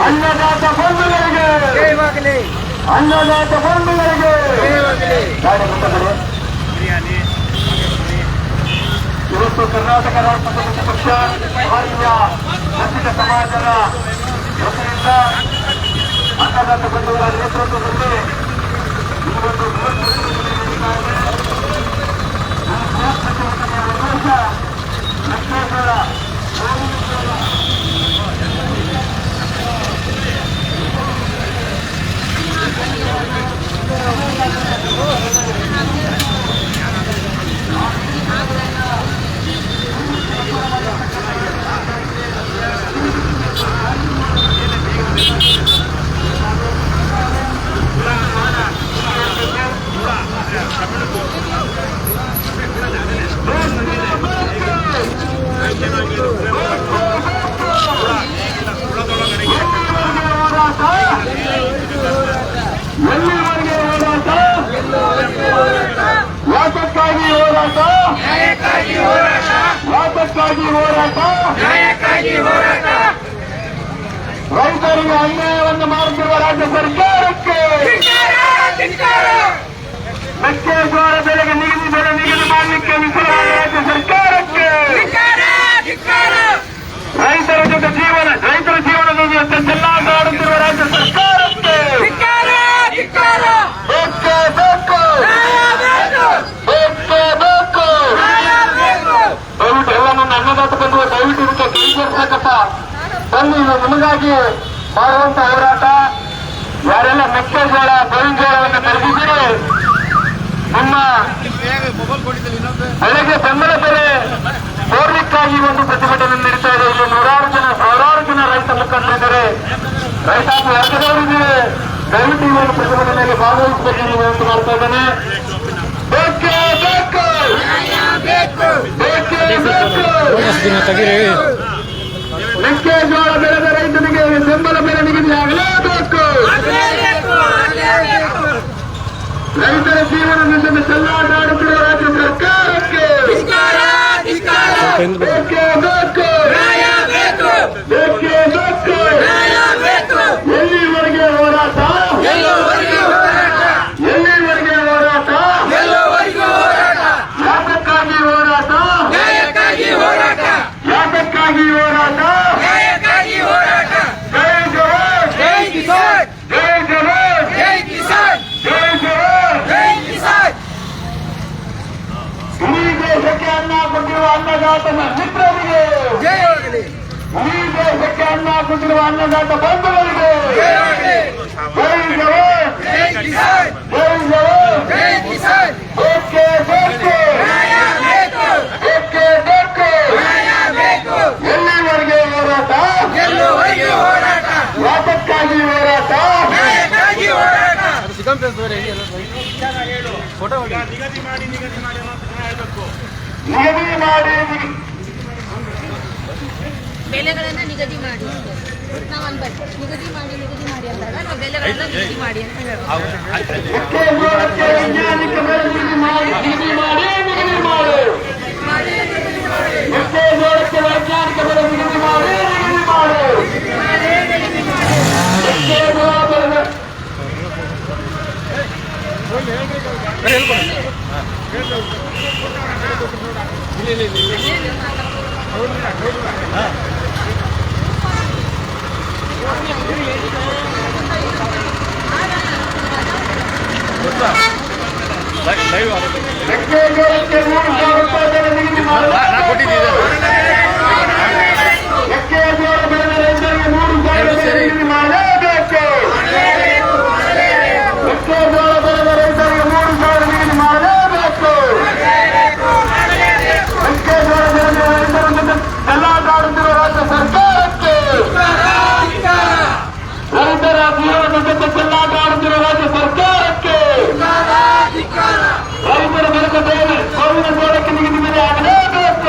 ಅನ್ನದಾತ ಬಂಧುಗಳಿಗೆ, ಅನ್ನದಾತ ಬಂಧುಗಳಿಗೆ ಇವತ್ತು ಕರ್ನಾಟಕ ರಾಷ್ಟ್ರ ಸಮಿತಿ ಪಕ್ಷ ಭಾರತೀಯ ದಲಿತ ಸಮಾಜದ ವತಿಯಿಂದ ಅನ್ನದಾತ ಬಂಧುಗಳ ನೇತೃತ್ವದಲ್ಲಿ ಈ ಒಂದು ಎಲ್ಲಿವರೆಗೆ ಹೋರಾಟ ಯಾತಕ್ಕಾಗಿ ಹೋರಾಟ, ರೈತರಿಗೆ ಅನ್ಯಾಯವನ್ನು ಮಾಡುತ್ತಿರುವ ರಾಜ್ಯ ಸರ್ಕಾರಕ್ಕೆ, ಮೆಕ್ಕೆಜೋಳ ಬೆಲೆಗೆ ನಿಗದಿ ಬೆಲೆ ನಿಗದಿ ಮಾಡಲಿಕ್ಕೆ ವಿಫಲವಾದ ರಾಜ್ಯ ಸರ್ಕಾರಕ್ಕೆ, ರೈತರ ಜೀವನದ ಜೊತೆ ಚೆಲ್ಲಾಟ ಆಡುತ್ತಿರುವ ರಾಜ್ಯ ಸರ್ಕಾರಕ್ಕೆ ದಯವಿಟ್ಟು ಎಲ್ಲ ನನ್ನ ಅನ್ನದಾತ ಬಂಧುವ ದಯವಿಟ್ಟು ಇದಕ್ಕೆ ಕೈಗೇರಿಸಕತ್ತ ಬನ್ನಿ. ಇದು ನಿಮಗಾಗಿ ಮಾಡುವಂತ ಹೋರಾಟ. ಯಾರೆಲ್ಲ ಮೆಕ್ಕೆಜೋಳ ಗೋವಿಂಜೋಳವನ್ನು ಬೆಳೆದಿದ್ದೀರಿ, ನಿಮ್ಮ ಬೆಳೆಗೆ ಬೆಂಬಲ ಬೆಲೆ ಕೋರ್ಲಿಕ್ಕಾಗಿ ಒಂದು ಪ್ರತಿಭಟನೆ ನಡೀತಾ ಇದೆ. ಇಲ್ಲಿ ಸಾವಿರಾರು ಜನ ರೈತ ಮುಖಂಡರಿದ್ದಾರೆ, ರೈತಾಪಿ ವರ್ಗದವರಿದ್ದಾರೆ. ದಯವಿಟ್ಟು ಈ ಒಂದು ಪ್ರತಿಭಟನೆಯಲ್ಲಿ ಭಾಗವಹಿಸಬೇಕು ನೀವು ಅಂತ ಮಾಡ್ತಾ ಇದ್ದೇನೆ. ಮೆಕ್ಕೆಜೋಳ ಬೆಳೆದ ರೈತನಿಗೆ ಬೆಂಬಲ ಬೆಲೆ ನಿಗದಿ ಆಗಲೇಬೇಕು. ರೈತರ ಜೀವನದ ಜೊತೆ ಚೆಲ್ಲಾಟ ಆಡುತ್ತಿರುವ ರಾಜ್ಯ ಸರ್ಕಾರಕ್ಕೆ ಎಲ್ಲಿವರೆಗೆ ಹೋರಾಟ, ಎಲ್ಲಿವರೆಗೆ ಹೋರಾಟ, ಯಾತಕ್ಕಾಗಿ ಹೋರಾಟ, ಯಾತಕ್ಕಾಗಿ ಹೋರಾಟ, ಜೈ ಜವಾನ್, ಜೈ ಕಿಸಾನ್, ಜೈ ಜವಾನ್, ಜೈ ಕಿಸಾನ್, ಜೈ ಜವಾನ್, ಜೈ ಕಿಸಾನ್. ಇಡೀ ದೇಶಕ್ಕೆ ಅನ್ನ ಕೊಟ್ಟಿರುವ ಅನ್ನದಾತನ ಮಿತ್ರರಿಗೆ, ಇಡೀ ದೇಶಕ್ಕೆ ಅನ್ನ ಕೊಟ್ಟಿರುವ ಅನ್ನದಾತ ಬಂಧುಗಳಿಗೆ ಜೈ ಜವಾನ್, ಜೈ ಕಿಸಾನ್, ಜೈ ಜವಾನ್, ಜೈ ಕಿಸಾನ್. ಓಕೆ ಬೇಕು, ಓಕೆ ಬೇಕು. ಎಲ್ಲಿವರೆಗೆ ಹೋರಾಟ, ಯಾತಕ್ಕಾಗಿ ಹೋರಾಟ, ನಿಗದಿ ಮಾಡಿ ಬೆಲೆಗಳನ್ನ ನಿಗದಿ ಮಾಡಿ ನಾವು ಅನ್ಬೇಕು. ನಿಗದಿ ಮಾಡಿ ಅಂದಾಗ ನಾವು ಬೆಲೆಗಳನ್ನ ನಿಗದಿ ಮಾಡಿ ಅಂತ ಹೇಳ್ಬೋದು. ಮೆಕ್ಕೆಜೋಳಕ್ಕೆ ವೈಜ್ಞಾನಿಕ ಬೆಲೆ ನಿಗದಿ ಮಾಡಿ, ಮೆಕ್ಕೆಜೋಳಕ್ಕೆ ವೈಜ್ಞಾನಿಕ ಬೆಲೆ ನಿಗದಿ ಮಾಡಿ. ಮೆಕ್ಕೆಜೋಳ ಬೆಲೆ ಮೆಕ್ಕೆಜೋಳಕ್ಕೆ 3,000 ರೂಪಾಯಿ ಬೆಲೆ ನಿಗದಿ ಮಾಡಬೇಕು. ಮೆಕ್ಕೆಜೋಳ ಬೆಳೆದ ರೈತರಿಗೆ 3,000 ಬೆಲೆ ನಿಗದಿ ಮಾಡಲೇಬೇಕು. ಮೆಕ್ಕೆಜೋಳ ಬೆಳೆದ ರೈತರಿಗೆ 3,000 ನಿಗದಿ ಮಾಡಲೇಬೇಕು. ಮೆಕ್ಕೆಜೋಳ ಬೆಳೆದ ರೈತರ ಜೊತೆ ಚೆಲ್ಲಾಟ ಆಡುತ್ತಿರುವ ರಾಜ್ಯ ಸರ್ಕಾರಕ್ಕೆ, ರೈತರ ಜೀವನದ ಜೊತೆ ಚೆಲ್ಲಾಟ ಆಡುತ್ತಿರುವ ರಾಜ್ಯ ಸರ್ಕಾರಕ್ಕೆ, ರೈತರ ಬೆಳೆದ ಬೆಲೆ ಗೋವಿನ ಜೋಳಕ್ಕೆ ನಿಗದಿ ಬೆಲೆ ಆಗಲೇಬೇಕು.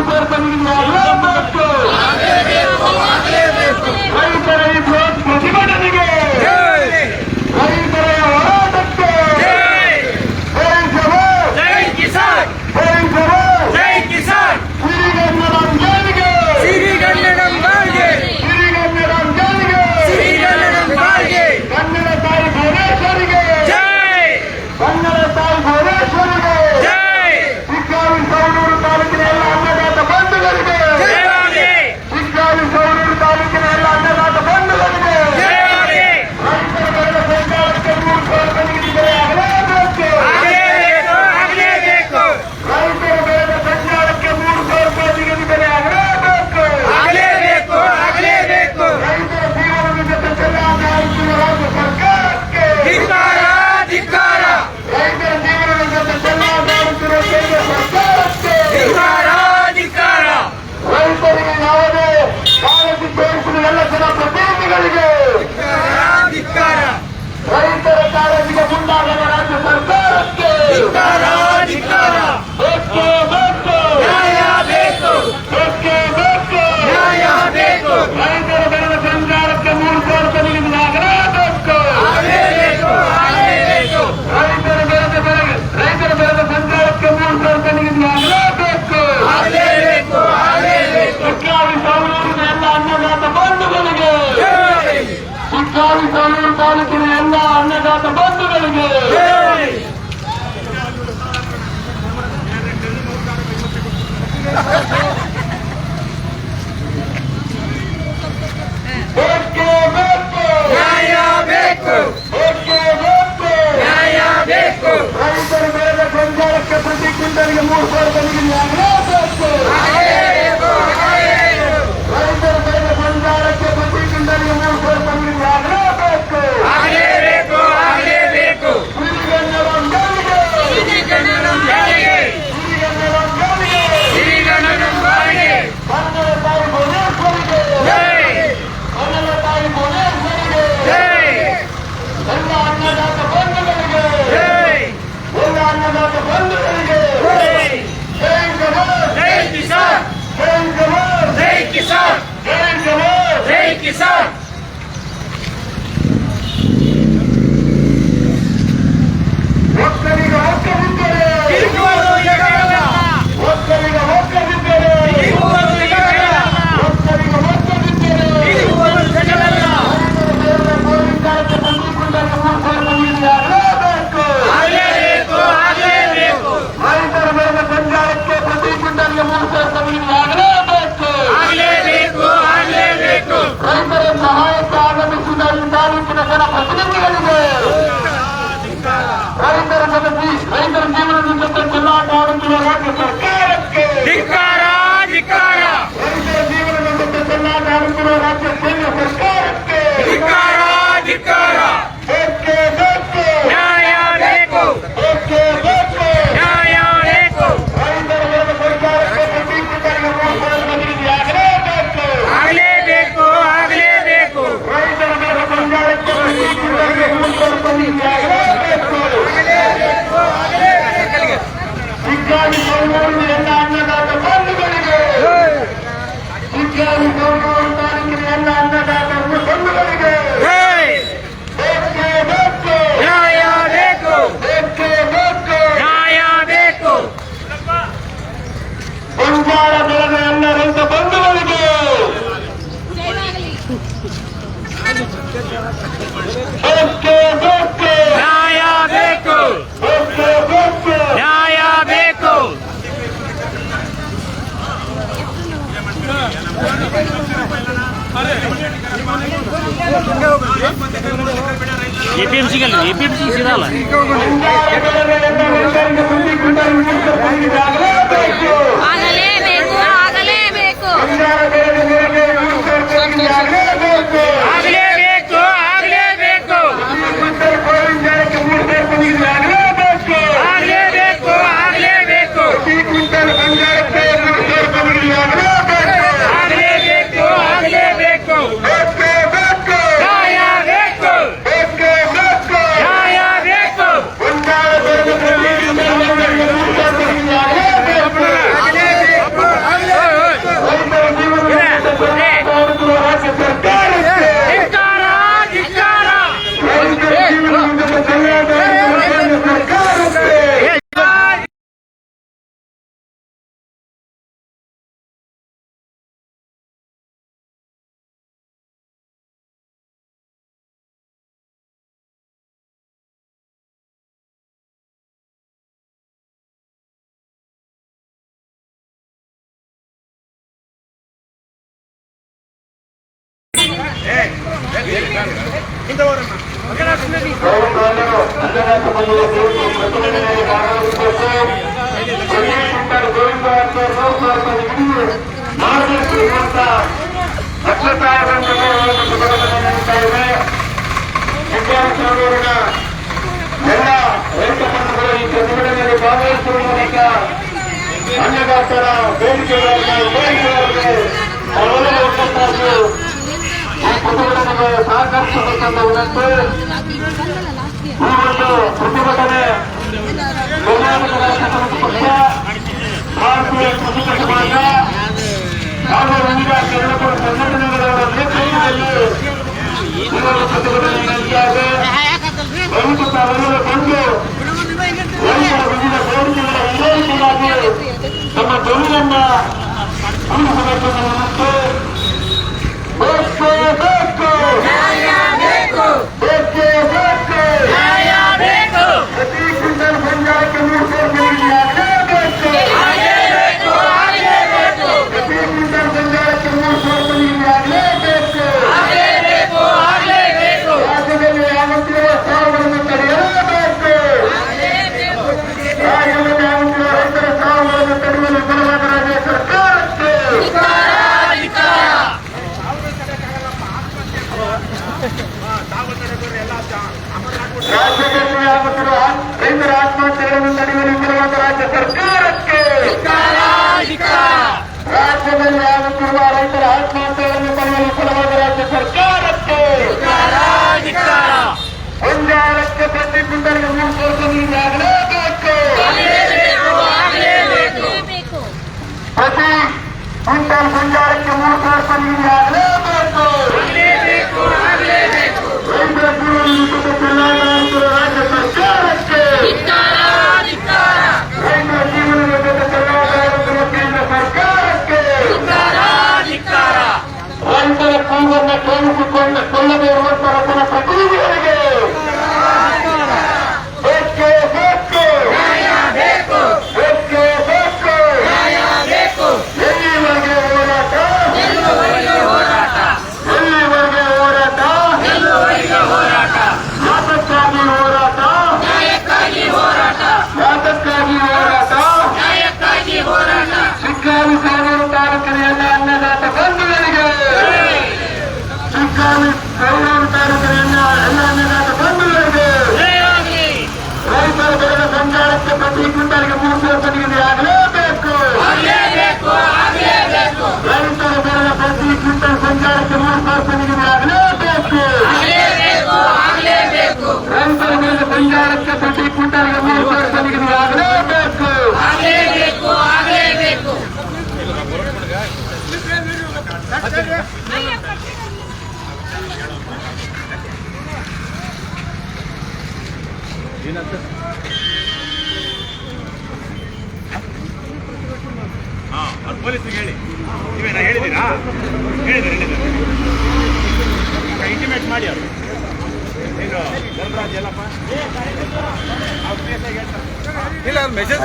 ಸಾವಿರ ಆಗಲೇಬೇಕು. ರೈತರ ಈ ಬೃಹತ್ ಪ್ರತಿಭಟನೆಗೆ, ರೈತರ ಹೋರಾಟಕ್ಕೆ ಜೈ ಜವಾನ್, ಜೈ ಕಿಸಾನ್, ಜೈ ಜವಾನ್, ಜೈ ಕಿಸಾನ್. ಸಿರಿಗನ್ನಡಂ ಗೆಲ್ಗೆ, ಸಿರಿಗನ್ನಡಂ ಗೆಲ್ಗೆ, ಸಿರಿಗನ್ನಡಂ ಗೆಲ್ಗೆ, ಸಿರಿಗನ್ನಡಂ ಗೆಲ್ಗೆ. ಕನ್ನಡ ತಾಯಿ ಭುವನೇಶ್ವರಿಗೆ ಜೈ, ಕನ್ನಡ ತಾಯಿ ಭುವನೇಶ್ವರಿಗೆ ಜೈ. ಚಿಕ್ಕಾವಿ ಸವಣೂರು ತಾಲೂಕಿನ ಎಲ್ಲ ಅನ್ನದಾತ ಬಂಧುಗಳಿಗೆ ಜಯವಾಗಲಿ, ಚಿಕ್ಕಾವಿ ಸವಣೂರು ತಾಲೂಕಿನ ಎಲ್ಲ ಅನ್ನದಾತ ಬಂಧುಗಳಿಗೆ ಜಯವಾಗಲಿ. ರೈತರ ಬೆಳೆದ ಸಂಚಾರಕ್ಕೆ 3,000 ನಿಗದಿಗೆ ಆಗಲೇಬೇಕು, ಆಗಲೇಬೇಕು. ರೈತರ ಬೆಳೆದ ಸಂಚಾರಕ್ಕೆ 3,000 ನಿಗದಿಗೆ ಆಗಲೇಬೇಕು, ಆಗಲೇಬೇಕು, ಆಗಲೇಬೇಕು. ರೈತರ ಜೀವನದ ಜೊತೆ ಚೆಲ್ಲಾಟ ಆಡುತ್ತಿರುವ ರಾಜ್ಯ ಸರ್ಕಾರಕ್ಕೆ ಧಿಕ್ಕಾರ, ಧಿಕ್ಕಾರ. ರೈತರ ಜೀವನದ ಜೊತೆ ಚೆಲ್ಲಾಟ ಆಡುತ್ತಿರುವ ಕೇಂದ್ರ ಸರ್ಕಾರಕ್ಕೆ ಧಿಕ್ಕಾರ, ಧಿಕ್ಕಾರ. ರೈತರಿಗೆ ಯಾವುದೇ ಕಾಳಜಿ ತೋರಿಸಿದ ಎಲ್ಲ ಜನ ಪ್ರತಿನಿಧಿಗಳಿಗೆ ಧಿಕ್ಕಾರ. ರೈತರ ಕಾಳಜಿಗೆ ಮುಂದಾಗದ ರಾಜ್ಯ ಸರ್ಕಾರಕ್ಕೆ ಧಿಕ್ಕಾರ, ಧಿಕ್ಕಾರ. ಬೇಕೇ ಬೇಕು, ನ್ಯಾಯ ಬೇಕು, ಬೇಕೇ ಬೇಕು, ನ್ಯಾಯ ಬೇಕು. ರೈತರ ಬೆಳೆದ ಸಂಚಾರಕ್ಕೆ 3,000 ನಿಗದಿ ಆಗಲೇಬೇಕು, ಆಗಲೇಬೇಕು, ಆಗಲೇಬೇಕು. ರೈತರ ಬೆಳೆದ ಸಂಚಾರಕ್ಕೆ 3,000 ನಿಗದಿ ಆಗಲೇಬೇಕು, ಆಗಲೇಬೇಕು, ಆಗಲೇಬೇಕು. ಚಿಕ್ಕಾವಿ ಸವಣೂರಿನ ಎಲ್ಲ ಅನ್ನದಾತ ಬಂಧುಗಳಿಗೆ, ಚಿಕ್ಕಾವಿ ಸವಣೂರು ತಾಲೂಕಿನ ಎಲ್ಲ ಅನ್ನದಾತ ಬಂಧುಗಳಿಗೆ ಬೇಕೇ ಬೇಕು, ನ್ಯಾಯ ಬೇಕು, ಬೇಕೇ ಬೇಕು, ನ್ಯಾಯ ಬೇಕು. ರೈತರು ಬೆಳೆದ ಸಂಚಾರಕ್ಕೆ ಪ್ರತಿ ಕ್ವಿಂಟಲ್ಗೆ 3,000 ನಿಗದಿ ಆಗಲೇಬೇಕು, ಆಗಲೇಬೇಕು, ಆಗಲೇಬೇಕು. ರೈತರು ಬೆಳೆದ ಸಂಚಾರಕ್ಕೆ ಪ್ರತಿ ಕ್ವಿಂಟಲ್ಗೆ 3,000 ನಿಗದಿ ಆಗಲೇಬೇಕು, ಆಗಲೇಬೇಕು, ಆಗಲೇಬೇಕು. ಸಿರಿಗನ್ನಡಂ ಗೆಲ್ಗೆ, ಸಿರಿಗನ್ನಡಂ ಗೆಲ್ಗೆ, ಸಿರಿಗನ್ನಡಂ ಗೆಲ್ಗೆ, ಸಿರಿಗನ್ನಡಂ ಗೆಲ್ಗೆ. ಕನ್ನಡ ತಾಯಿ ಭುವನೇಶ್ವರಿಗೆ ಜೈ, ಕನ್ನಡ ತಾಯಿ ಭುವನೇಶ್ವರಿಗೆ ಜೈ. ಎಲ್ಲ ಅನ್ನದಾತ ಬಂಧುಗಳಿಗೆ ಜೈ, ಎಲ್ಲ ಅನ್ನದಾತ ಬಂಧುಗಳಿಗೆ ಜೈ. ಜೈ ಜವಾನ್, ಜೈ ಕಿಸಾನ್, ಜೈ ಜವಾನ್, ಜೈ ಕಿಸಾನ್, ಜೈ ಜವಾನ್, ಜೈ ಕಿಸಾನ್. ಒಕ್ಕಲಿಗ ಒಕ್ಕಲಿದ್ದರೆ ಒಕ್ಕಲಿಗ ಒಕ್ಕಲಿದ್ದರೆ ಒಕ್ಕಲಿಗ ಒಕ್ಕಲಿದ್ದರೆ ಗೋವಿಂದಕ್ಕೆ ಬಂದಿಕೊಂಡಾಗ 3,000 ನಿಗದಿ ಆಗಲೇಬೇಕು, ಆಗಲೇಬೇಕು, ಆಗಲೇಬೇಕು. ರೈತರ ಬೆಳೆದ ಸಂಚಾರಕ್ಕೆ ಪ್ರತಿ ಕ್ವಿಂಟಲ್ಗೆ 3,000 ನಿಗದಿ ಆಗಲೇಬೇಕು, ಆಗಲೇಬೇಕು, ಆಗಲೇಬೇಕು. ರೈತರ ಸಹಾಯಕ್ಕೆ ಆಗಮಿಸಿದ ಈ ತಾಲೂಕಿನ ಜನಪ್ರತಿನಿಧಿಗಳಿಗೆ ರೈತರ ಜೀವನದ ಜೊತೆ ಚೆಲ್ಲಾಟ ಆಡುತ್ತಿರುವ ರಾಜ್ಯ ಸರ್ಕಾರಕ್ಕೆ ಧಿಕ್ಕಾರ, ಧಿಕ್ಕಾರ. ರೈತರ ಜೀವನದ ಜೊತೆ ಚೆಲ್ಲಾಟ ಆಡುತ್ತಿರುವ ರಾಜ್ಯ ಕೇಂದ್ರ ಸರ್ಕಾರಕ್ಕೆ ಧಿಕ್ಕಾರ, ಧಿಕ್ಕಾರ. ಬೇಕೇ ಬೇಕು, ನ್ಯಾಯ ಬೇಕು, ಬೇಕೇ ಬೇಕು, ನ್ಯಾಯ ಬೇಕು. ರೈತರ ಬೆಳೆದ ಸಂಚಾರಕ್ಕೆ ಪ್ರತಿ ಕ್ವಿಂಟಲ್ಗೆ 3,000 ನಿಗದಿ ಆಗಲೇಬೇಕು, ಆಗಲೇಬೇಕು, ಆಗಲೇಬೇಕು. ರೈತರ ಬೆಳೆದ ಸಂಚಾರಕ್ಕೆ ಪ್ರತಿ ಕ್ವಿಂಟಲ್ಗೆ 3,000 ನಿಗದಿ ಆಗಲೇಬೇಕು, ಆಗಲೇಬೇಕು, ಆಗಲೇಬೇಕು. ಚಿಕ್ಕಾವಿ ಸವಣೂರಿನ ಎಲ್ಲ ಅನ್ನದಾತ ಬಂಧುಗಳಿಗೆ, ಚಿಕ್ಕಾವಿ ಸವಣೂರು ತಾಲೂಕಿನ ಎಲ್ಲ ಅನ್ನದಾತ ಬಂಧುಗಳಿಗೆ ಬೇಕೇ ಬೇಕು, ನ್ಯಾಯ ಬೇಕು, ಬೇಕೇ ಬೇಕು, ನ್ಯಾಯ ಬೇಕು. ಸಂಚಾರ ಬೆಳೆದ ಎಲ್ಲ ರೈತ ಬಂಧುಗಳಿಗೆ ಜಯವಾಗಲಿ. ಬೇಕೇ ಬೇಕು, ನ್ಯಾಯ ಬೇಕು, ಬೇಕೇ ಬೇಕು, ನ್ಯಾಯ ಬೇಕು. APMC ಸಿಗಲ್ಲ. ಸಂಚಾರ ಬೆಳೆದ ಎಲ್ಲ ರೈತರಿಗೆ ಪ್ರತಿ ಕ್ವಿಂಟಲ್ 3,000 ನಿಗದಿ ಆಗಲೇಬೇಕು, ಆಗಲೇಬೇಕು, ಆಗಲೇಬೇಕು. ಸಂಚಾರ ಬೆಳೆದ ಬೆಳೆಗೆ 3,000 ನಿಗದಿ ಆಗಲೇಬೇಕು, ಆಗಲೇಬೇಕು, ಆಗಲೇಬೇಕು, ಕ್ವಿಂಟಲ್ ಗೋವಿಂದಕ್ಕೆ 3,000 ನಿಗದಿ ಆಗಲೇಬೇಕು, ಆಗಲೇಬೇಕು, ಆಗಲೇಬೇಕು, ಪ್ರತಿ ಕ್ವಿಂಟಲ್ ಬಂಗಾರಕ್ಕೆ 3,000 ನಿಗದಿ ಆಗಲೇಬೇಕು, ಆಗಲೇಬೇಕು, ಆಗಲೇಬೇಕು. ಬೇಕೇ ಬೇಕು, ನ್ಯಾಯ ಬೇಕು, ಬೇಕೇ ಬೇಕು, ನ್ಯಾಯ ಬೇಕು. ಬಂಗಾರ ಬೆಳೆದ ಪ್ರತಿ ಕ್ವಿಂಟಲ್ 3,000 ನಿಗದಿ ಆಗಲೇಬೇಕು, ಎಲ್ಲ ರೈತ ಬಂಧುಗಳು ಈ ಪ್ರತಿಭಟನೆಯಲ್ಲಿ ಭಾಗವಹಿಸುವ ಮೂಲಕ ಅನ್ನದಾತರ ಬೇಡಿಕೆಗಳನ್ನು ಈಡೇರಿಸುವವರೆಗೆ ನಾವೆಲ್ಲರೂ ಒಗ್ಗಟ್ಟಾಗಿ ಈ ಪ್ರತಿಭಟನೆಗೆ ಸಹಕರಿಸಬೇಕೆಂದು ವಿನಂತಿ. ಈ ಒಂದು ಪ್ರತಿಭಟನೆ ಕರ್ನಾಟಕ ರಾಜ್ಯ ಸಮಿತಿ ಪಕ್ಷ, ಭಾರತೀಯ ಕೃಷಿಕ ಸಮಾಜ ಹಾಗೂ ವಿವಿಧ ಕನ್ನಡ ಸಂಘಟನೆಗಳ ನೇತೃತ್ವದಲ್ಲಿ ಈ ಒಂದು ಪ್ರತಿಭಟನೆ ನಡೆಸಿದ್ದಾರೆ. ದಯವಿಟ್ಟು ತಾವೆಲ್ಲರೂ ಬಂದು ರೈತರ ವಿವಿಧ ಬೇಡಿಕೆಗಳ ಈಡೇರಿಕೆಗಾಗಿ ತಮ್ಮ ಧ್ವನಿಯನ್ನ ಉಳಿಸಬೇಕೆಂದು ವಿನಂತಿ. ಬೇಕೇ ಬೇಕು, ಬೇಕೇ ಬೇಕು, ಪ್ರತಿ ಕ್ವಿಂಟಲ್ ಗೊಂಜಾಳಕ್ಕೆ 300 ನೀಡಲೇಬೇಕು. ಪ್ರತಿ ಕ್ವಿಂಟಲ್ ಗೊಂಜಾಳಕ್ಕೆ 300 ನೀಡಲೇಬೇಕು. ರಾಜ್ಯದಲ್ಲಿ ಆಗುತ್ತಿರುವ ಸಾವುಗಳನ್ನು ತಡೆಯಲೇಬೇಕು. ರಾಜ್ಯದಲ್ಲಿ ಆಗುತ್ತಿರುವ ರೈತರ ಸಾವುಗಳನ್ನು ತಡೆಯಲು ಬಲವಾದ ರಾಜ್ಯ ಸರ್ಕಾರಕ್ಕೆ ರಾಜ್ಯದಲ್ಲಿ ಆಗುತ್ತಿರುವ ರೈತರ ಆತ್ಮಹತ್ಯೆಗಳನ್ನು ತಡೆಯಲು ಬಲವಾದ ರಾಜ್ಯ ಸರ್ಕಾರಕ್ಕೆ ರಾಜ್ಯದಲ್ಲಿ ಆಗುತ್ತಿರುವ ರೈತರ ಆತ್ಮಹತ್ಯೆಗಳನ್ನು ತಡೆಯಲು ಬಲವಾದ ರಾಜ್ಯ ಸರ್ಕಾರಕ್ಕೆ ಗೊಂಜಾಳಕ್ಕೆ ಪ್ರತಿ ಕ್ವಿಂಟಲ್ಗೆ 300 ನೀಡಲೇಬೇಕು. ಪ್ರತಿ ಕ್ವಿಂಟಲ್ ಗೊಂಜಾಳಕ್ಕೆ 300 ನೀಡಲೇಬೇಕು. ರೈತರ ಜೀವನ ಚೆಲ್ಲಾಟ ರಾಜ್ಯ ಸರ್ಕಾರಕ್ಕೆ ರೈತರ ಜೀವನದ ಜೊತೆ ಚೆಲ್ಲಾಟ ಕೇಂದ್ರ ಸರ್ಕಾರಕ್ಕೆ ರೈತರ ಕೂಗನ್ನು ಕೇಳಿಸಿಕೊಳ್ಳದೆ ಇರುವಂತಹ ರೈತರ ಪ್ರತಿನಿಧಿಗಳಿಗೆ ಬೇಕೇ ಬೇಕು, ಬೇಕೇ ಬೇಕು. ಎಲ್ಲಿವರೆಗೆ ಹೋರಾಟ, ಎಲ್ಲಿವರೆಗೆ ಹೋರಾಟ, ಯಾತಕ್ಕಾಗಿ ಹೋರಾಟ, ಯಾತಕ್ಕಾಗಿ ಹೋರಾಟ. ಶಿಗ್ಗಾವಿ ಸಾಗರ ತಾಲೂಕಿನ ಎಲ್ಲ ಅನ್ನದಾತ ಬಂಧುಗಳಿಗೆ, ಶಿಗ್ಗಾವಿ ಸಾಗರ ತಾಲೂಕಿನ ಎಲ್ಲ ಅನ್ನದಾತ ಬಂಧುಗಳಿಗೆ ರೈತರ ಬೆಳೆದ ಗೊಂಜಾಳಕ್ಕೆ ಪ್ರತಿ ಕ್ವಿಂಟಲ್ಗೆ 300 ನಿಗದಿ ಆಗಲೇಬೇಕು. ರೈತರ ಬೆಳೆದ ಪ್ರತಿ ಕ್ವಿಂಟಲ್ ಗೊಂಜಾಳಕ್ಕೆ 300 ನಿಗದಿ ಆಗಲೇಬೇಕು. ರೈತರ ಬೆಳೆದ ಗೊಂಜಾಳಕ್ಕೆ ಪ್ರತಿ ಕ್ವಿಂಟಲ್ಗೆ 300 ನಿಗದಿ ಆಗಲೇಬೇಕು. ಅವ್ರು ಪೊಲೀಸ್ಗೆ ಹೇಳಿ, ನೀವೇನ ಹೇಳಿದ್ದೀರಾ? ಹೇಳಿದ್ದಾರೆ ಇಂಟಿಮೇಟ್ ಮಾಡಿ ಅವರು. ಏನು ಧರ್ಮರಾಜ್ ಎಲ್ಲಪ್ಪ ಇಲ್ಲ ಮೆಸೇಜ್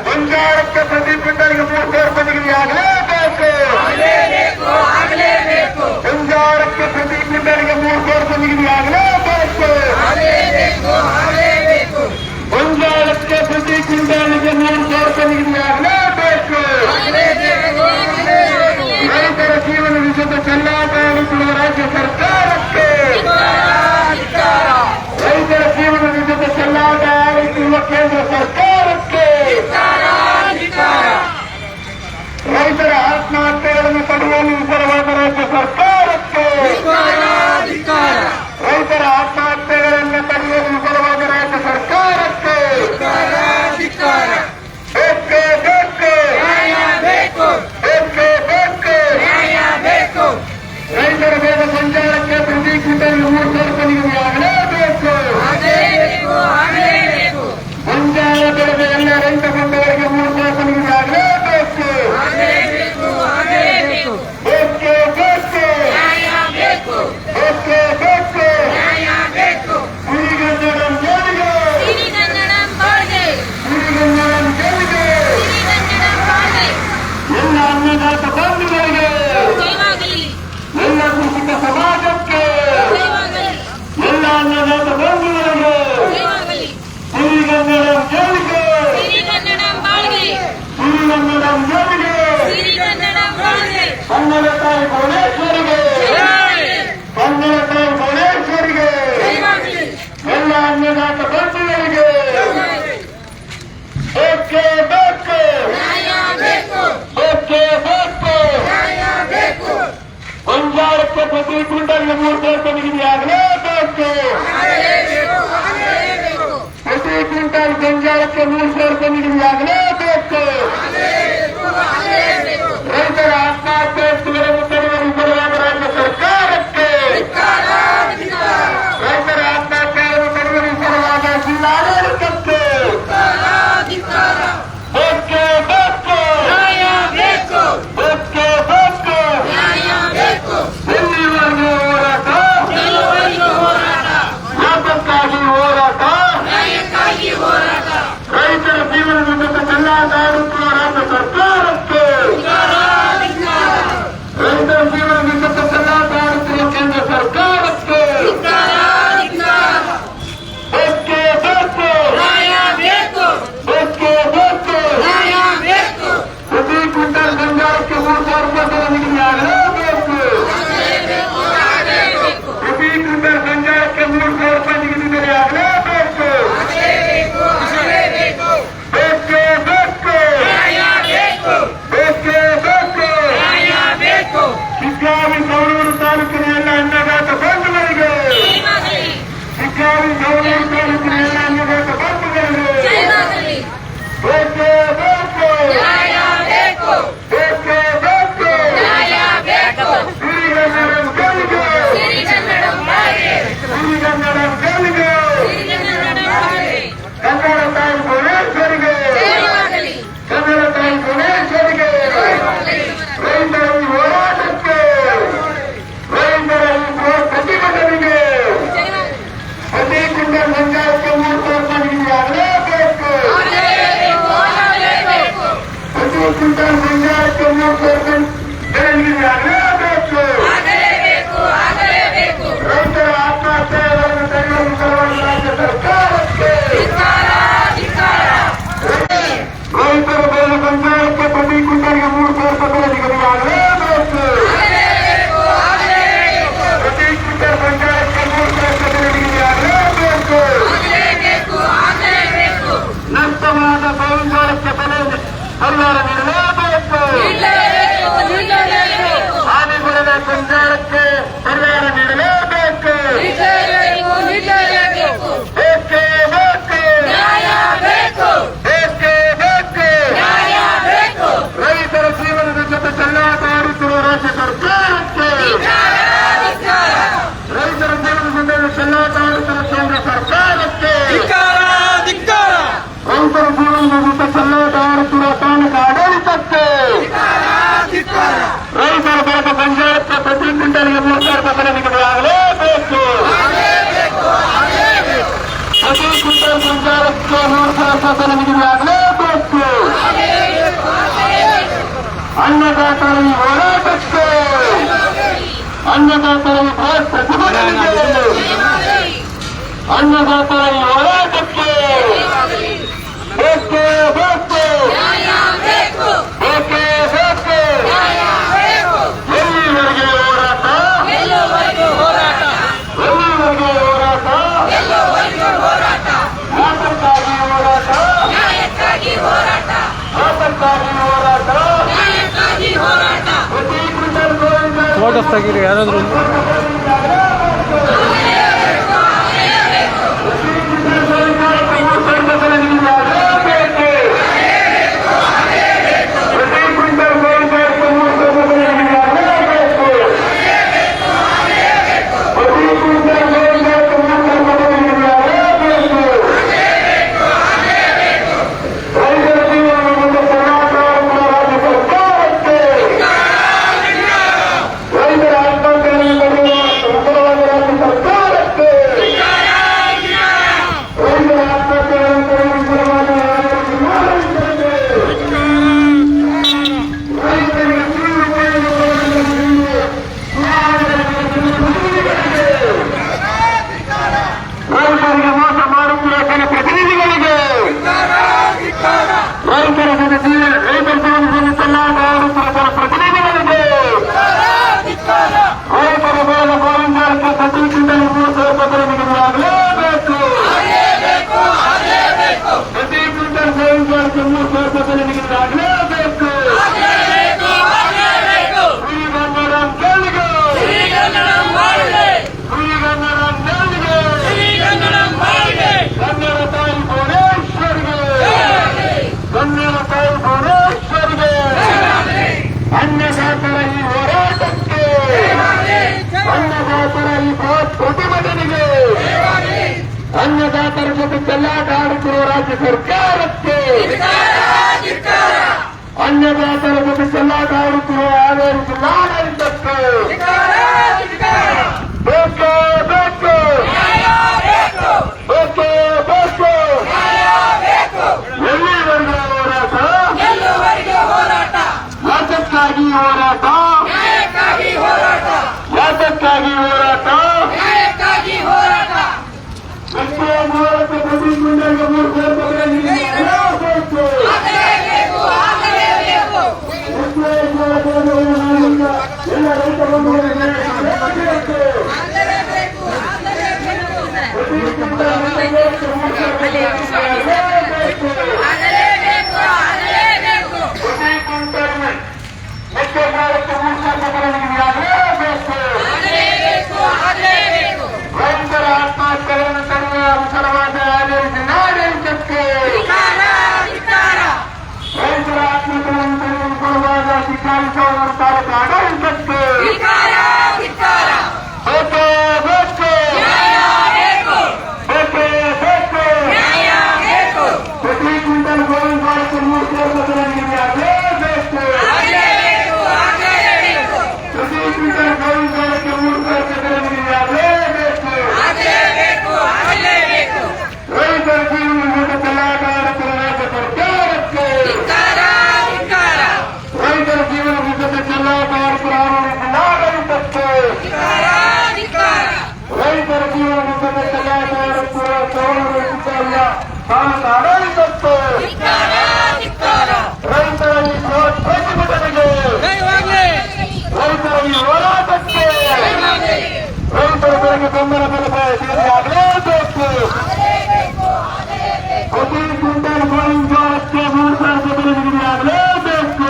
ಗೊಂಜಾಳಕ್ಕೆ ಪ್ರತಿ ಕ್ವಿಂಟಲ್ಗೆ 300 ನಿಗದಿ ಆಗಲೇಬೇಕು. ಗೊಂಜಾಳಕ್ಕೆ ಪ್ರತಿ ಕ್ವಿಂಟಲ್ಗೆ 300 ನಿಗದಿ ಆಗಲೇಬೇಕು. ಗೊಂಜಾಳಕ್ಕೆ ಪ್ರತಿ ಕ್ವಿಂಟಲ್ಗೆ 300 ನಿಗದಿ ಆಗಲೇಬೇಕು. ರೈತರ ಜೀವನದ ಜೊತೆ ಚೆಲ್ಲಾಟ ಆಡುತ್ತಿರುವ ರಾಜ್ಯ ಸರ್ಕಾರಕ್ಕೆ, ರೈತರ ಜೀವನದ ಜೊತೆ ಚೆಲ್ಲಾಟ ಆಡುತ್ತಿರುವ ಕೇಂದ್ರ ಸರ್ಕಾರಕ್ಕೆ, ರೈತರ ಆತ್ಮಹತ್ಯೆಗಳನ್ನು ತಡೆಯಲು ವಿಫಲವಾದ ರಾಜ್ಯ ಸರ್ಕಾರಕ್ಕೆ, ರೈತರ ಆತ್ಮಹತ್ಯೆಗಳನ್ನು ತಡೆಯಲು ವಿಫಲವಾದ ರಾಜ್ಯ ಸರ್ಕಾರಕ್ಕೆ ಬೇಕೇ ಬೇಕು, ಬೇಕೇ ಬೇಕು. ರೈತರ ಬೇಗ ಸಂಚಾರ ಕ್ವಿಂಟಲ್ಗೆ 3,000 ರೂಪಾಯಿ ನಿಗದಿ ಆಗಲೇಬೇಕು. ಪ್ರತಿ ಕ್ವಿಂಟಲ್ ಗೊಂಜಾಳಕ್ಕೆ 3,000 ರೂಪಾಯಿ ನಿಗದಿ ಆಗಲೇಬೇಕು. ರೈತರ ಆತ್ಮಹತ್ಯೆಗಳನ್ನು ತಡೆಯುವ ವಿಫಲವಾದ ರಾಜ್ಯ ಸರ್ಕಾರಕ್ಕೆ, ರೈತರ ಆತ್ಮಹತ್ಯೆಯನ್ನು ತಡೆಯುವ ವಿಫಲವಾದ ಜಿಲ್ಲಾಡಳಿತಕ್ಕೆ ಬೇಕೇ ಬೇಕು, ಬೇಕೇ ಬೇಕು. ಎಲ್ಲಿವರೆಗೂ ಹೋರಾಟ, ಯಾತಕ್ಕಾಗಿ ಹೋರಾಟ, ರೈತರ ಜೀವನದ ಜೊತೆ ಚೆಲ್ಲಾಟಾಡುತ್ತಿರುವ ರಾಜ್ಯ ಸರ್ಕಾರಕ್ಕೆ, ರೈತರ ಜೀವನದ ಜೊತೆ ಚೆಲ್ಲಾಟಾಡುತ್ತಿರುವ ಕೇಂದ್ರ ಸರ್ಕಾರಕ್ಕೆ ಬೇಕೇ ಬೇಕು, ಬೇಕೇ ಬೇಕು. ಪ್ರತಿ ಕ್ವಿಂಟಲ್ ಗೊಂಜಾಳಕ್ಕೆ 3,000 ರೂಪಾಯಿ ನಿಗದಿ ಆಗಲೇಬೇಕು. ಪ್ರತಿ ಕ್ವಿಂಟಲ್ ಗೊಂಜಾಳಕ್ಕೆ 3,000 ರೂಪಾಯಿ ನಿಗದಿ ದರ ಆಗಲೇಬೇಕು. ಬೇಕೇ ಬೇಕು, ಬೇಕೇ ಬೇಕು. ಶಿಗ್ಗಾವಿ ಗೌರೂರು ತಾಲೂಕಿನ ಎಲ್ಲ ಅನ್ನದಾತ ಬಂಧುಗಳಿಗೆ, ಶಿಗ್ಗಾವಿ ಗೌರೂರು ತಾಲೂಕಿನ ಎಲ್ಲ ಅನ್ನದಾತ ಬಂಧುಗಳಿಗೆ ಬೇಕೇ ಬೇಕು, ಬೇಕೇ ಬೇಕು. ಸಿರಿಗನ್ನಡಂ ಗೆಲ್ಲಿಗೆ, ಸಿರಿಗನ್ನಡಂ ಗೆಲ್ಲಿಗೆ. ಕನ್ನಡ ತಾಯಿ ಭುವನೇಶ್ವರಿಗೆ, ಕನ್ನಡ ತಾಯಿ ಭುವನೇಶ್ವರಿಗೆ. ರೈತರ ಈ ಹೋರಾಟಕ್ಕೆ, ರೈತರ ಈ ಪ್ರತಿಭಟನೆಗೆ ಪ್ರತಿ ಕ್ವಿಂಟಲ್ ಗೊಂಜಾಳಕ್ಕೆ 3,000 ರೂಪಾಯಿ ನಿಗದಿ ಆಗಲೇಬೇಕು. ಪ್ರತಿ ಕ್ವಿಂಟಲ್ ಗೊಂಜಾಳಕ್ಕೆ 3,000 ರೂಪಾಯಿ ಬೆಲೆ ನಿಗದಿ ಆಗಲೇಬೇಕು. ರೈತರ ಆತ್ಮಹತ್ಯೆಗಳನ್ನು ತಡೆಯುವ ವಿಫಲವಾದ ರಾಜ್ಯ ಸರ್ಕಾರಕ್ಕೆ, ರೈತರ ಬೆಲೆ ಗೊಂಜಾಳಕ್ಕೆ ಪ್ರತಿ ಕ್ವಿಂಟಲ್ಗೆ 3,000 ರೂಪಾಯಿ ಬೆಲೆ ನಿಗದಿ ಆಗಲೇಬೇಕು. ಪ್ರತಿ ಕ್ವಿಂಟಲ್ ಗೊಂಜಾಳಕ್ಕೆ 3,000 ರೂಪಾಯಿ ಬೆಲೆ ನಿಗದಿ ಆಗಲೇಬೇಕು. ನಷ್ಟವಾದ ಗೊಂಜಾಳಕ್ಕೆ ಬೆಲೆ ಪರಿಹಾರ ನೀಡಲೇಬೇಕು. ಹಾನಿಗೊಳಗಾದ ಗೊಂಜಾಳಕ್ಕೆ ಪರಿಹಾರ ನೀಡಲೇಬೇಕು. ಬೇಕೇ ಬೇಕು, ಬೇಕೇ ಬೇಕು. ರೈತರ ಜೀವನದ ಜೊತೆ ಚೆಲ್ಲಾಟಾಡುತ್ತಿರುವ ರಾಜ್ಯ ಸರ್ಕಾರಕ್ಕೆ, ರೈತರ ಜೀವನದ ಜೊತೆ ಚೆಲ್ಲಾಟಾಡುತ್ತಿರುವ ಕೇಂದ್ರ ಸರ್ಕಾರಕ್ಕೆ, ರೈತರ ಜೀವನದ ಜೊತೆ ಚೆಲ್ಲಾಟಾಡುತ್ತಿರುವ ತಾಲೂಕು ಆಡಳಿತಕ್ಕೆ, ರೈತರ ಬೆಳೆದ ಗೊಂಜಾಳಕ್ಕೆ ಪ್ರತಿ ಕ್ವಿಂಟಲ್ಗೆ 3,000 ರೂಪಾಯಿ ಬೆಲೆ ನಿಗದಿ ಆಗಲೇಬೇಕು. ಪ್ರತಿ ಕ್ವಿಂಟಲ್ ಗೊಂಜಾಳಕ್ಕೆ 3,000 ರೂಪಾಯಿ ಬೆಲೆ ನಿಗದಿ ಆಗಲೇಬೇಕು. ಅನ್ನದಾತರ ಈ ಹೋರಾಟಕ್ಕೆ, ಅನ್ನದಾತರ ಈ ಬೃಹತ್ ಪ್ರತಿಭಟನೆಗೆ, ಅನ್ನದಾತರ ಈ ಹೋರಾಟಕ್ಕೆ ಬೇಕೇ ಬೇಕು, ಬೇಕೇ ಬೇಕು. ಎಲ್ಲಿವರೆಗೆ ಹೋರಾಟ, ಎಲ್ಲಿವರೆಗೆ ಹೋರಾಟ, ಯಾತಕ್ಕಾಗಿ ಹೋರಾಟ, ಯಾತಕ್ಕಾಗಿ ಹೋರಾಟ. ಪ್ರತಿ ಕ್ವಿಂಟಲ್ ಗೋವಿಂದ ಫೋಟೋಸ್ ತೆಗೀರಿ ಯಾರಾದ್ರೂ. ರೈತರ ಆತ್ಮಹತ್ಯೆಗಳನ್ನು ಅನ್ನದಾತರ ಜೊತೆ ಚೆಲ್ಲಾಟ ಆಡುತ್ತಿರುವ ರಾಜ್ಯ ಸರ್ಕಾರಕ್ಕೆ, ಅನ್ನದಾತರ ಜೊತೆ ಚೆಲ್ಲಾಟ ಆಡುತ್ತಿರುವ ಹಾವೇರಿ ಜಿಲ್ಲಾಡಳಿತಕ್ಕೆ ಬೇಕು ಬೇಕು ಬೇಕು ಬೇಕು. ಎಲ್ಲಿವರೆಗೆ ಹೋರಾಟ? ಯಾತಕ್ಕಾಗಿ ಹೋರಾಟ? ಯಾತಕ್ಕಾಗಿ ಹೋರಾಟ? ಮೂವತ್ತು ಪ್ರತಿನಿಧಿಗಳಿಗೆ 3 ಎಲ್ಲ ರೈತ ಬಂಧುಗಳಿಗೆ ರೈತರ ಆತ್ಮಹತ್ಯೆಗಳನ್ನು ತಡೆಯುವ ವಿಫಲವಾದ ಹಾವೇರಿ ಜಿಲ್ಲಾಡಳಿತಕ್ಕೆ, ರೈತರ ಆತ್ಮಹತ್ಯೆಗಳನ್ನು ತಡೆಯುವ ವಿಫಲವಾದ ಶಿಕಾರಿ ತಾಲೂಕು ಆಡಳಿತಕ್ಕೆ ಬೇಕೇ ಬೇಕು ಬೇಕೇ ಬೇಕು. ಪ್ರತಿ ಕ್ವಿಂಟಲ್ ಗೋವಿನ ಜೋಳಕ್ಕೆ 3 ಸಾವಿರ ಬೆಲೆ ನೀಡಲೇಬೇಕು. ಪ್ರತಿ ಕ್ವಿಂಟಲ್ ಗೋವಿನ ಜೋಳಕ್ಕೆ 3 ಸಾವಿರ ಬೆಲೆ ನೀಡಲೇಬೇಕು. ರೈತರ ಜೀವನ ಜೊತೆ ಚೆಲ್ಲಾಟ ಆಡುತ್ತಿರುವ ರಾಜ್ಯ ಸರ್ಕಾರಕ್ಕೆ, ರೈತರ ಜೀವನ ಜೊತೆ ಚೆಲ್ಲಾಟ ಆಡುತ್ತಿರುವ ಜಿಲ್ಲಾಡಳಿತಕ್ಕೆ, ರೈತರ ಜೀವನ ಜೊತೆ ಚೆಲ್ಲಾಟ ಆಡುತ್ತಿರುವ ಸೌರಭ ಸಿದ್ದಯ್ಯ ತಾಲೂಕು ಆಡಳಿತಕ್ಕೆ, ರೈತರ ಈ ಪ್ರತಿಭಟನೆಗೆ, ರೈತರ ಈ ಹೋರಾಟಕ್ಕೆ, ರೈತರ ಬೆಳೆಗೆ ಬೆಂಬಲ ಬೆಲೆ ಸಿಗಲೇಬೇಕು. ಪ್ರತಿ ಕ್ವಿಂಟಲ್ ಗೋವಿನ ಜೋಳಕ್ಕೆ 3 ಸಾವಿರ ಬೆಲೆ ನಿಗದಿಯಾಗಲೇಬೇಕು.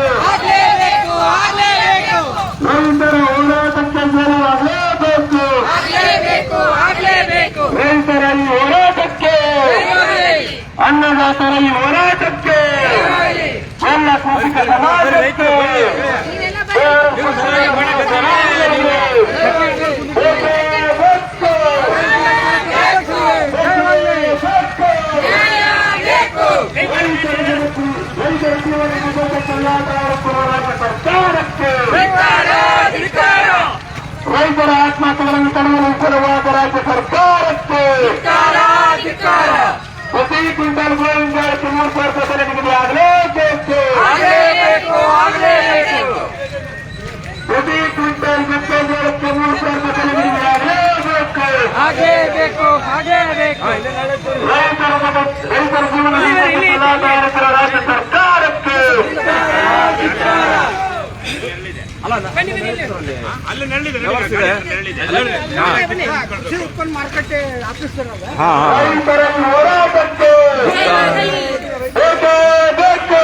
ರೈತರ ಹೋರಾಟಕ್ಕೆ ಸೇರಲಾಗಲೇಬೇಕು. ರೈತರ ಈ ಹೋರಾಟಕ್ಕೆ, ಅನ್ನದಾತರ ಈ ಹೋರಾಟಕ್ಕೆ, ಎಲ್ಲ ಕೃಷಿಕ ಸಮಾಜಕ್ಕೆ, ರೈತರ ಜೀವನ ಜೊತೆ ಚೆಲ್ಲಾಟ ಆಡುತ್ತಿರುವ ರಾಜ್ಯ ಸರ್ಕಾರಕ್ಕೆ, ರೈತರ ಆತ್ಮಹತ್ಯೆಗಳನ್ನು ತಡೆಯಲು ವಿಫಲವಾದ ರಾಜ್ಯ ಸರ್ಕಾರಕ್ಕೆ, ಪ್ರತಿ ಕ್ವಿಂಟಲ್ ಗೋವಿನ ಜೋಳಕ್ಕೆ 3 ಸಾವಿರ ಬೆಲೆ ನಿಗದಿಯಾಗಲೇಬೇಕು. ಪ್ರತಿ ಕ್ವಿಂಟಲ್ ಮೆಕ್ಕೆಜೋಳಕ್ಕೆ 3 ಸಾವಿರ ಬೆಲೆ ನಿಗದಿಯಾಗಲೇಬೇಕು. ರೈತರ ಜೀವನ ಚೆಲ್ಲಾಟ ಆಡುತ್ತಿರುವ ರಾಜ್ಯ ಸರ್ಕಾರಕ್ಕೆ, ಅಲ್ಲಿ ನಳ್ಳಿದೆ ರೈತರ ಹೋರಾಟಕ್ಕೆ ಬೇಕೇ ಬೇಕು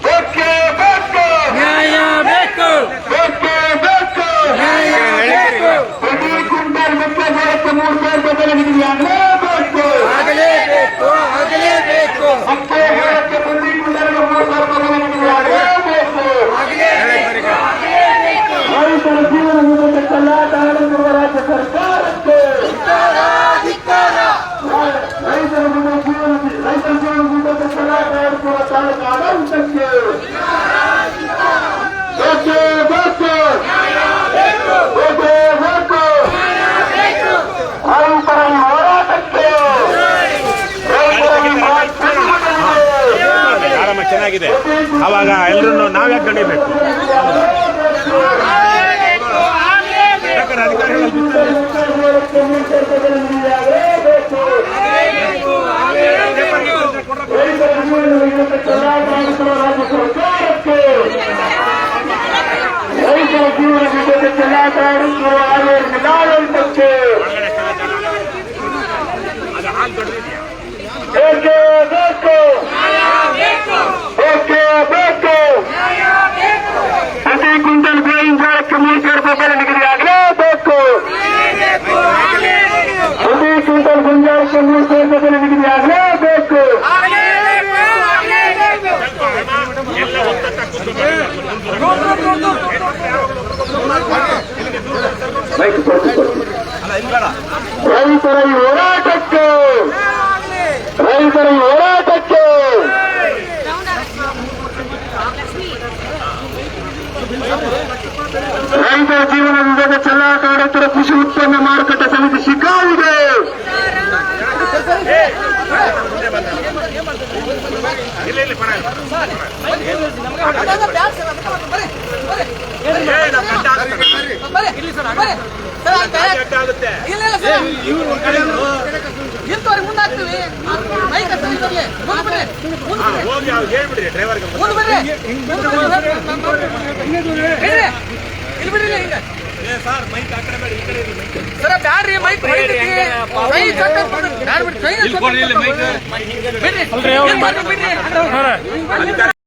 ಬೇಕೇ ಬೇಕು ಬೇಕೇ ಬೇಕು. ಪ್ರತಿ ಕ್ವಿಂಟಲ್ ಮೆಕ್ಕೆಜೋಳಕ್ಕೆ 3 ಸಾವಿರ ಬೆಲೆ ನಿಗದಿಯಾಗಲೇಬೇಕು. ಮೆಕ್ಕೆಜೋಳಕ್ಕೆ ಪ್ರತಿ ಕ್ವಿಂಟಲ್ಗೆ 3 ಸಾವಿರ ಬೆಲೆ ನಿಗದಿಯಾಗಲೇಬೇಕು. ರೈತರ ಜೀವನ ಜೊತೆ ಚೆಲ್ಲಾಟ ಆಡುತ್ತಿರುವ ರಾಜ್ಯ ಸರ್ಕಾರಕ್ಕೆ, ರೈತರ ಜೀವನ ಜೊತೆ ಚೆಲ್ಲಾಟ ಆಡುತ್ತಿರುವ ತಾಲೂಕು ಆಡಳಿತಕ್ಕೆ ಬೇಕೇ ಬೇಕು ಬೇಕೇ ಬೇಕು. ರೈತರ ಈ ಹೋರಾಟಕ್ಕೆ, ರೈತರ ಈ ಪ್ರತಿಭಟನೆಗೆ ಆರಾಮ ಚೆನ್ನಾಗಿದೆ. ಅವಾಗ ಎಲ್ಲರೂ ನಾವ್ಯಾಕೆ ತಡಿಬೇಕು? ರೈತರ ಜೀವನ ಜೊತೆ ಚೆಲ್ಲಾಟ ಆಡುತ್ತಿರುವ ಹಾವೇರಿ ಜಿಲ್ಲಾಡಳಿತಕ್ಕೆ ಬೇಕೇ ಬೇಕು ಬೇಕೇ ಬೇಕು. ಪ್ರತಿ ಕ್ವಿಂಟಲ್ ಗೋವಿನ ಜೋಳಕ್ಕೆ 3 ಸಾವಿರ ಬೆಲೆ ನಿಗದಿಯಾಗಲೇಬೇಕು. ಪ್ರತಿ ಕ್ವಿಂಟಲ್ ಗೊಂಜಾಳಕ್ಕೆ 3 ಸಾವಿರ ಬೆಲೆ ನಿಗದಿಯಾಗಲೇಬೇಕು. ಎಲ್ಲ ಮೈಕ್ ಕೊಡ್ತೀನಿ. ಕೃಷಿ ಉತ್ಪನ್ನ ಮಾರುಕಟ್ಟೆ ಸಮಿತಿ ಶಿಕಾರಿಗೆ. ಇಲ್ಲ ಪರ ಆಗುತ್ತೆ ಹೋಗಿ ಅವ್ರು ಹೇಳ್ಬಿಡ್ರಿ ಡ್ರೈವರ್ಗೆ ಸರ್ ಮೈಕ್ ಆ ಕಡೆ ಬೇಡ ಈ ಕಡೆ ಮೈಕ್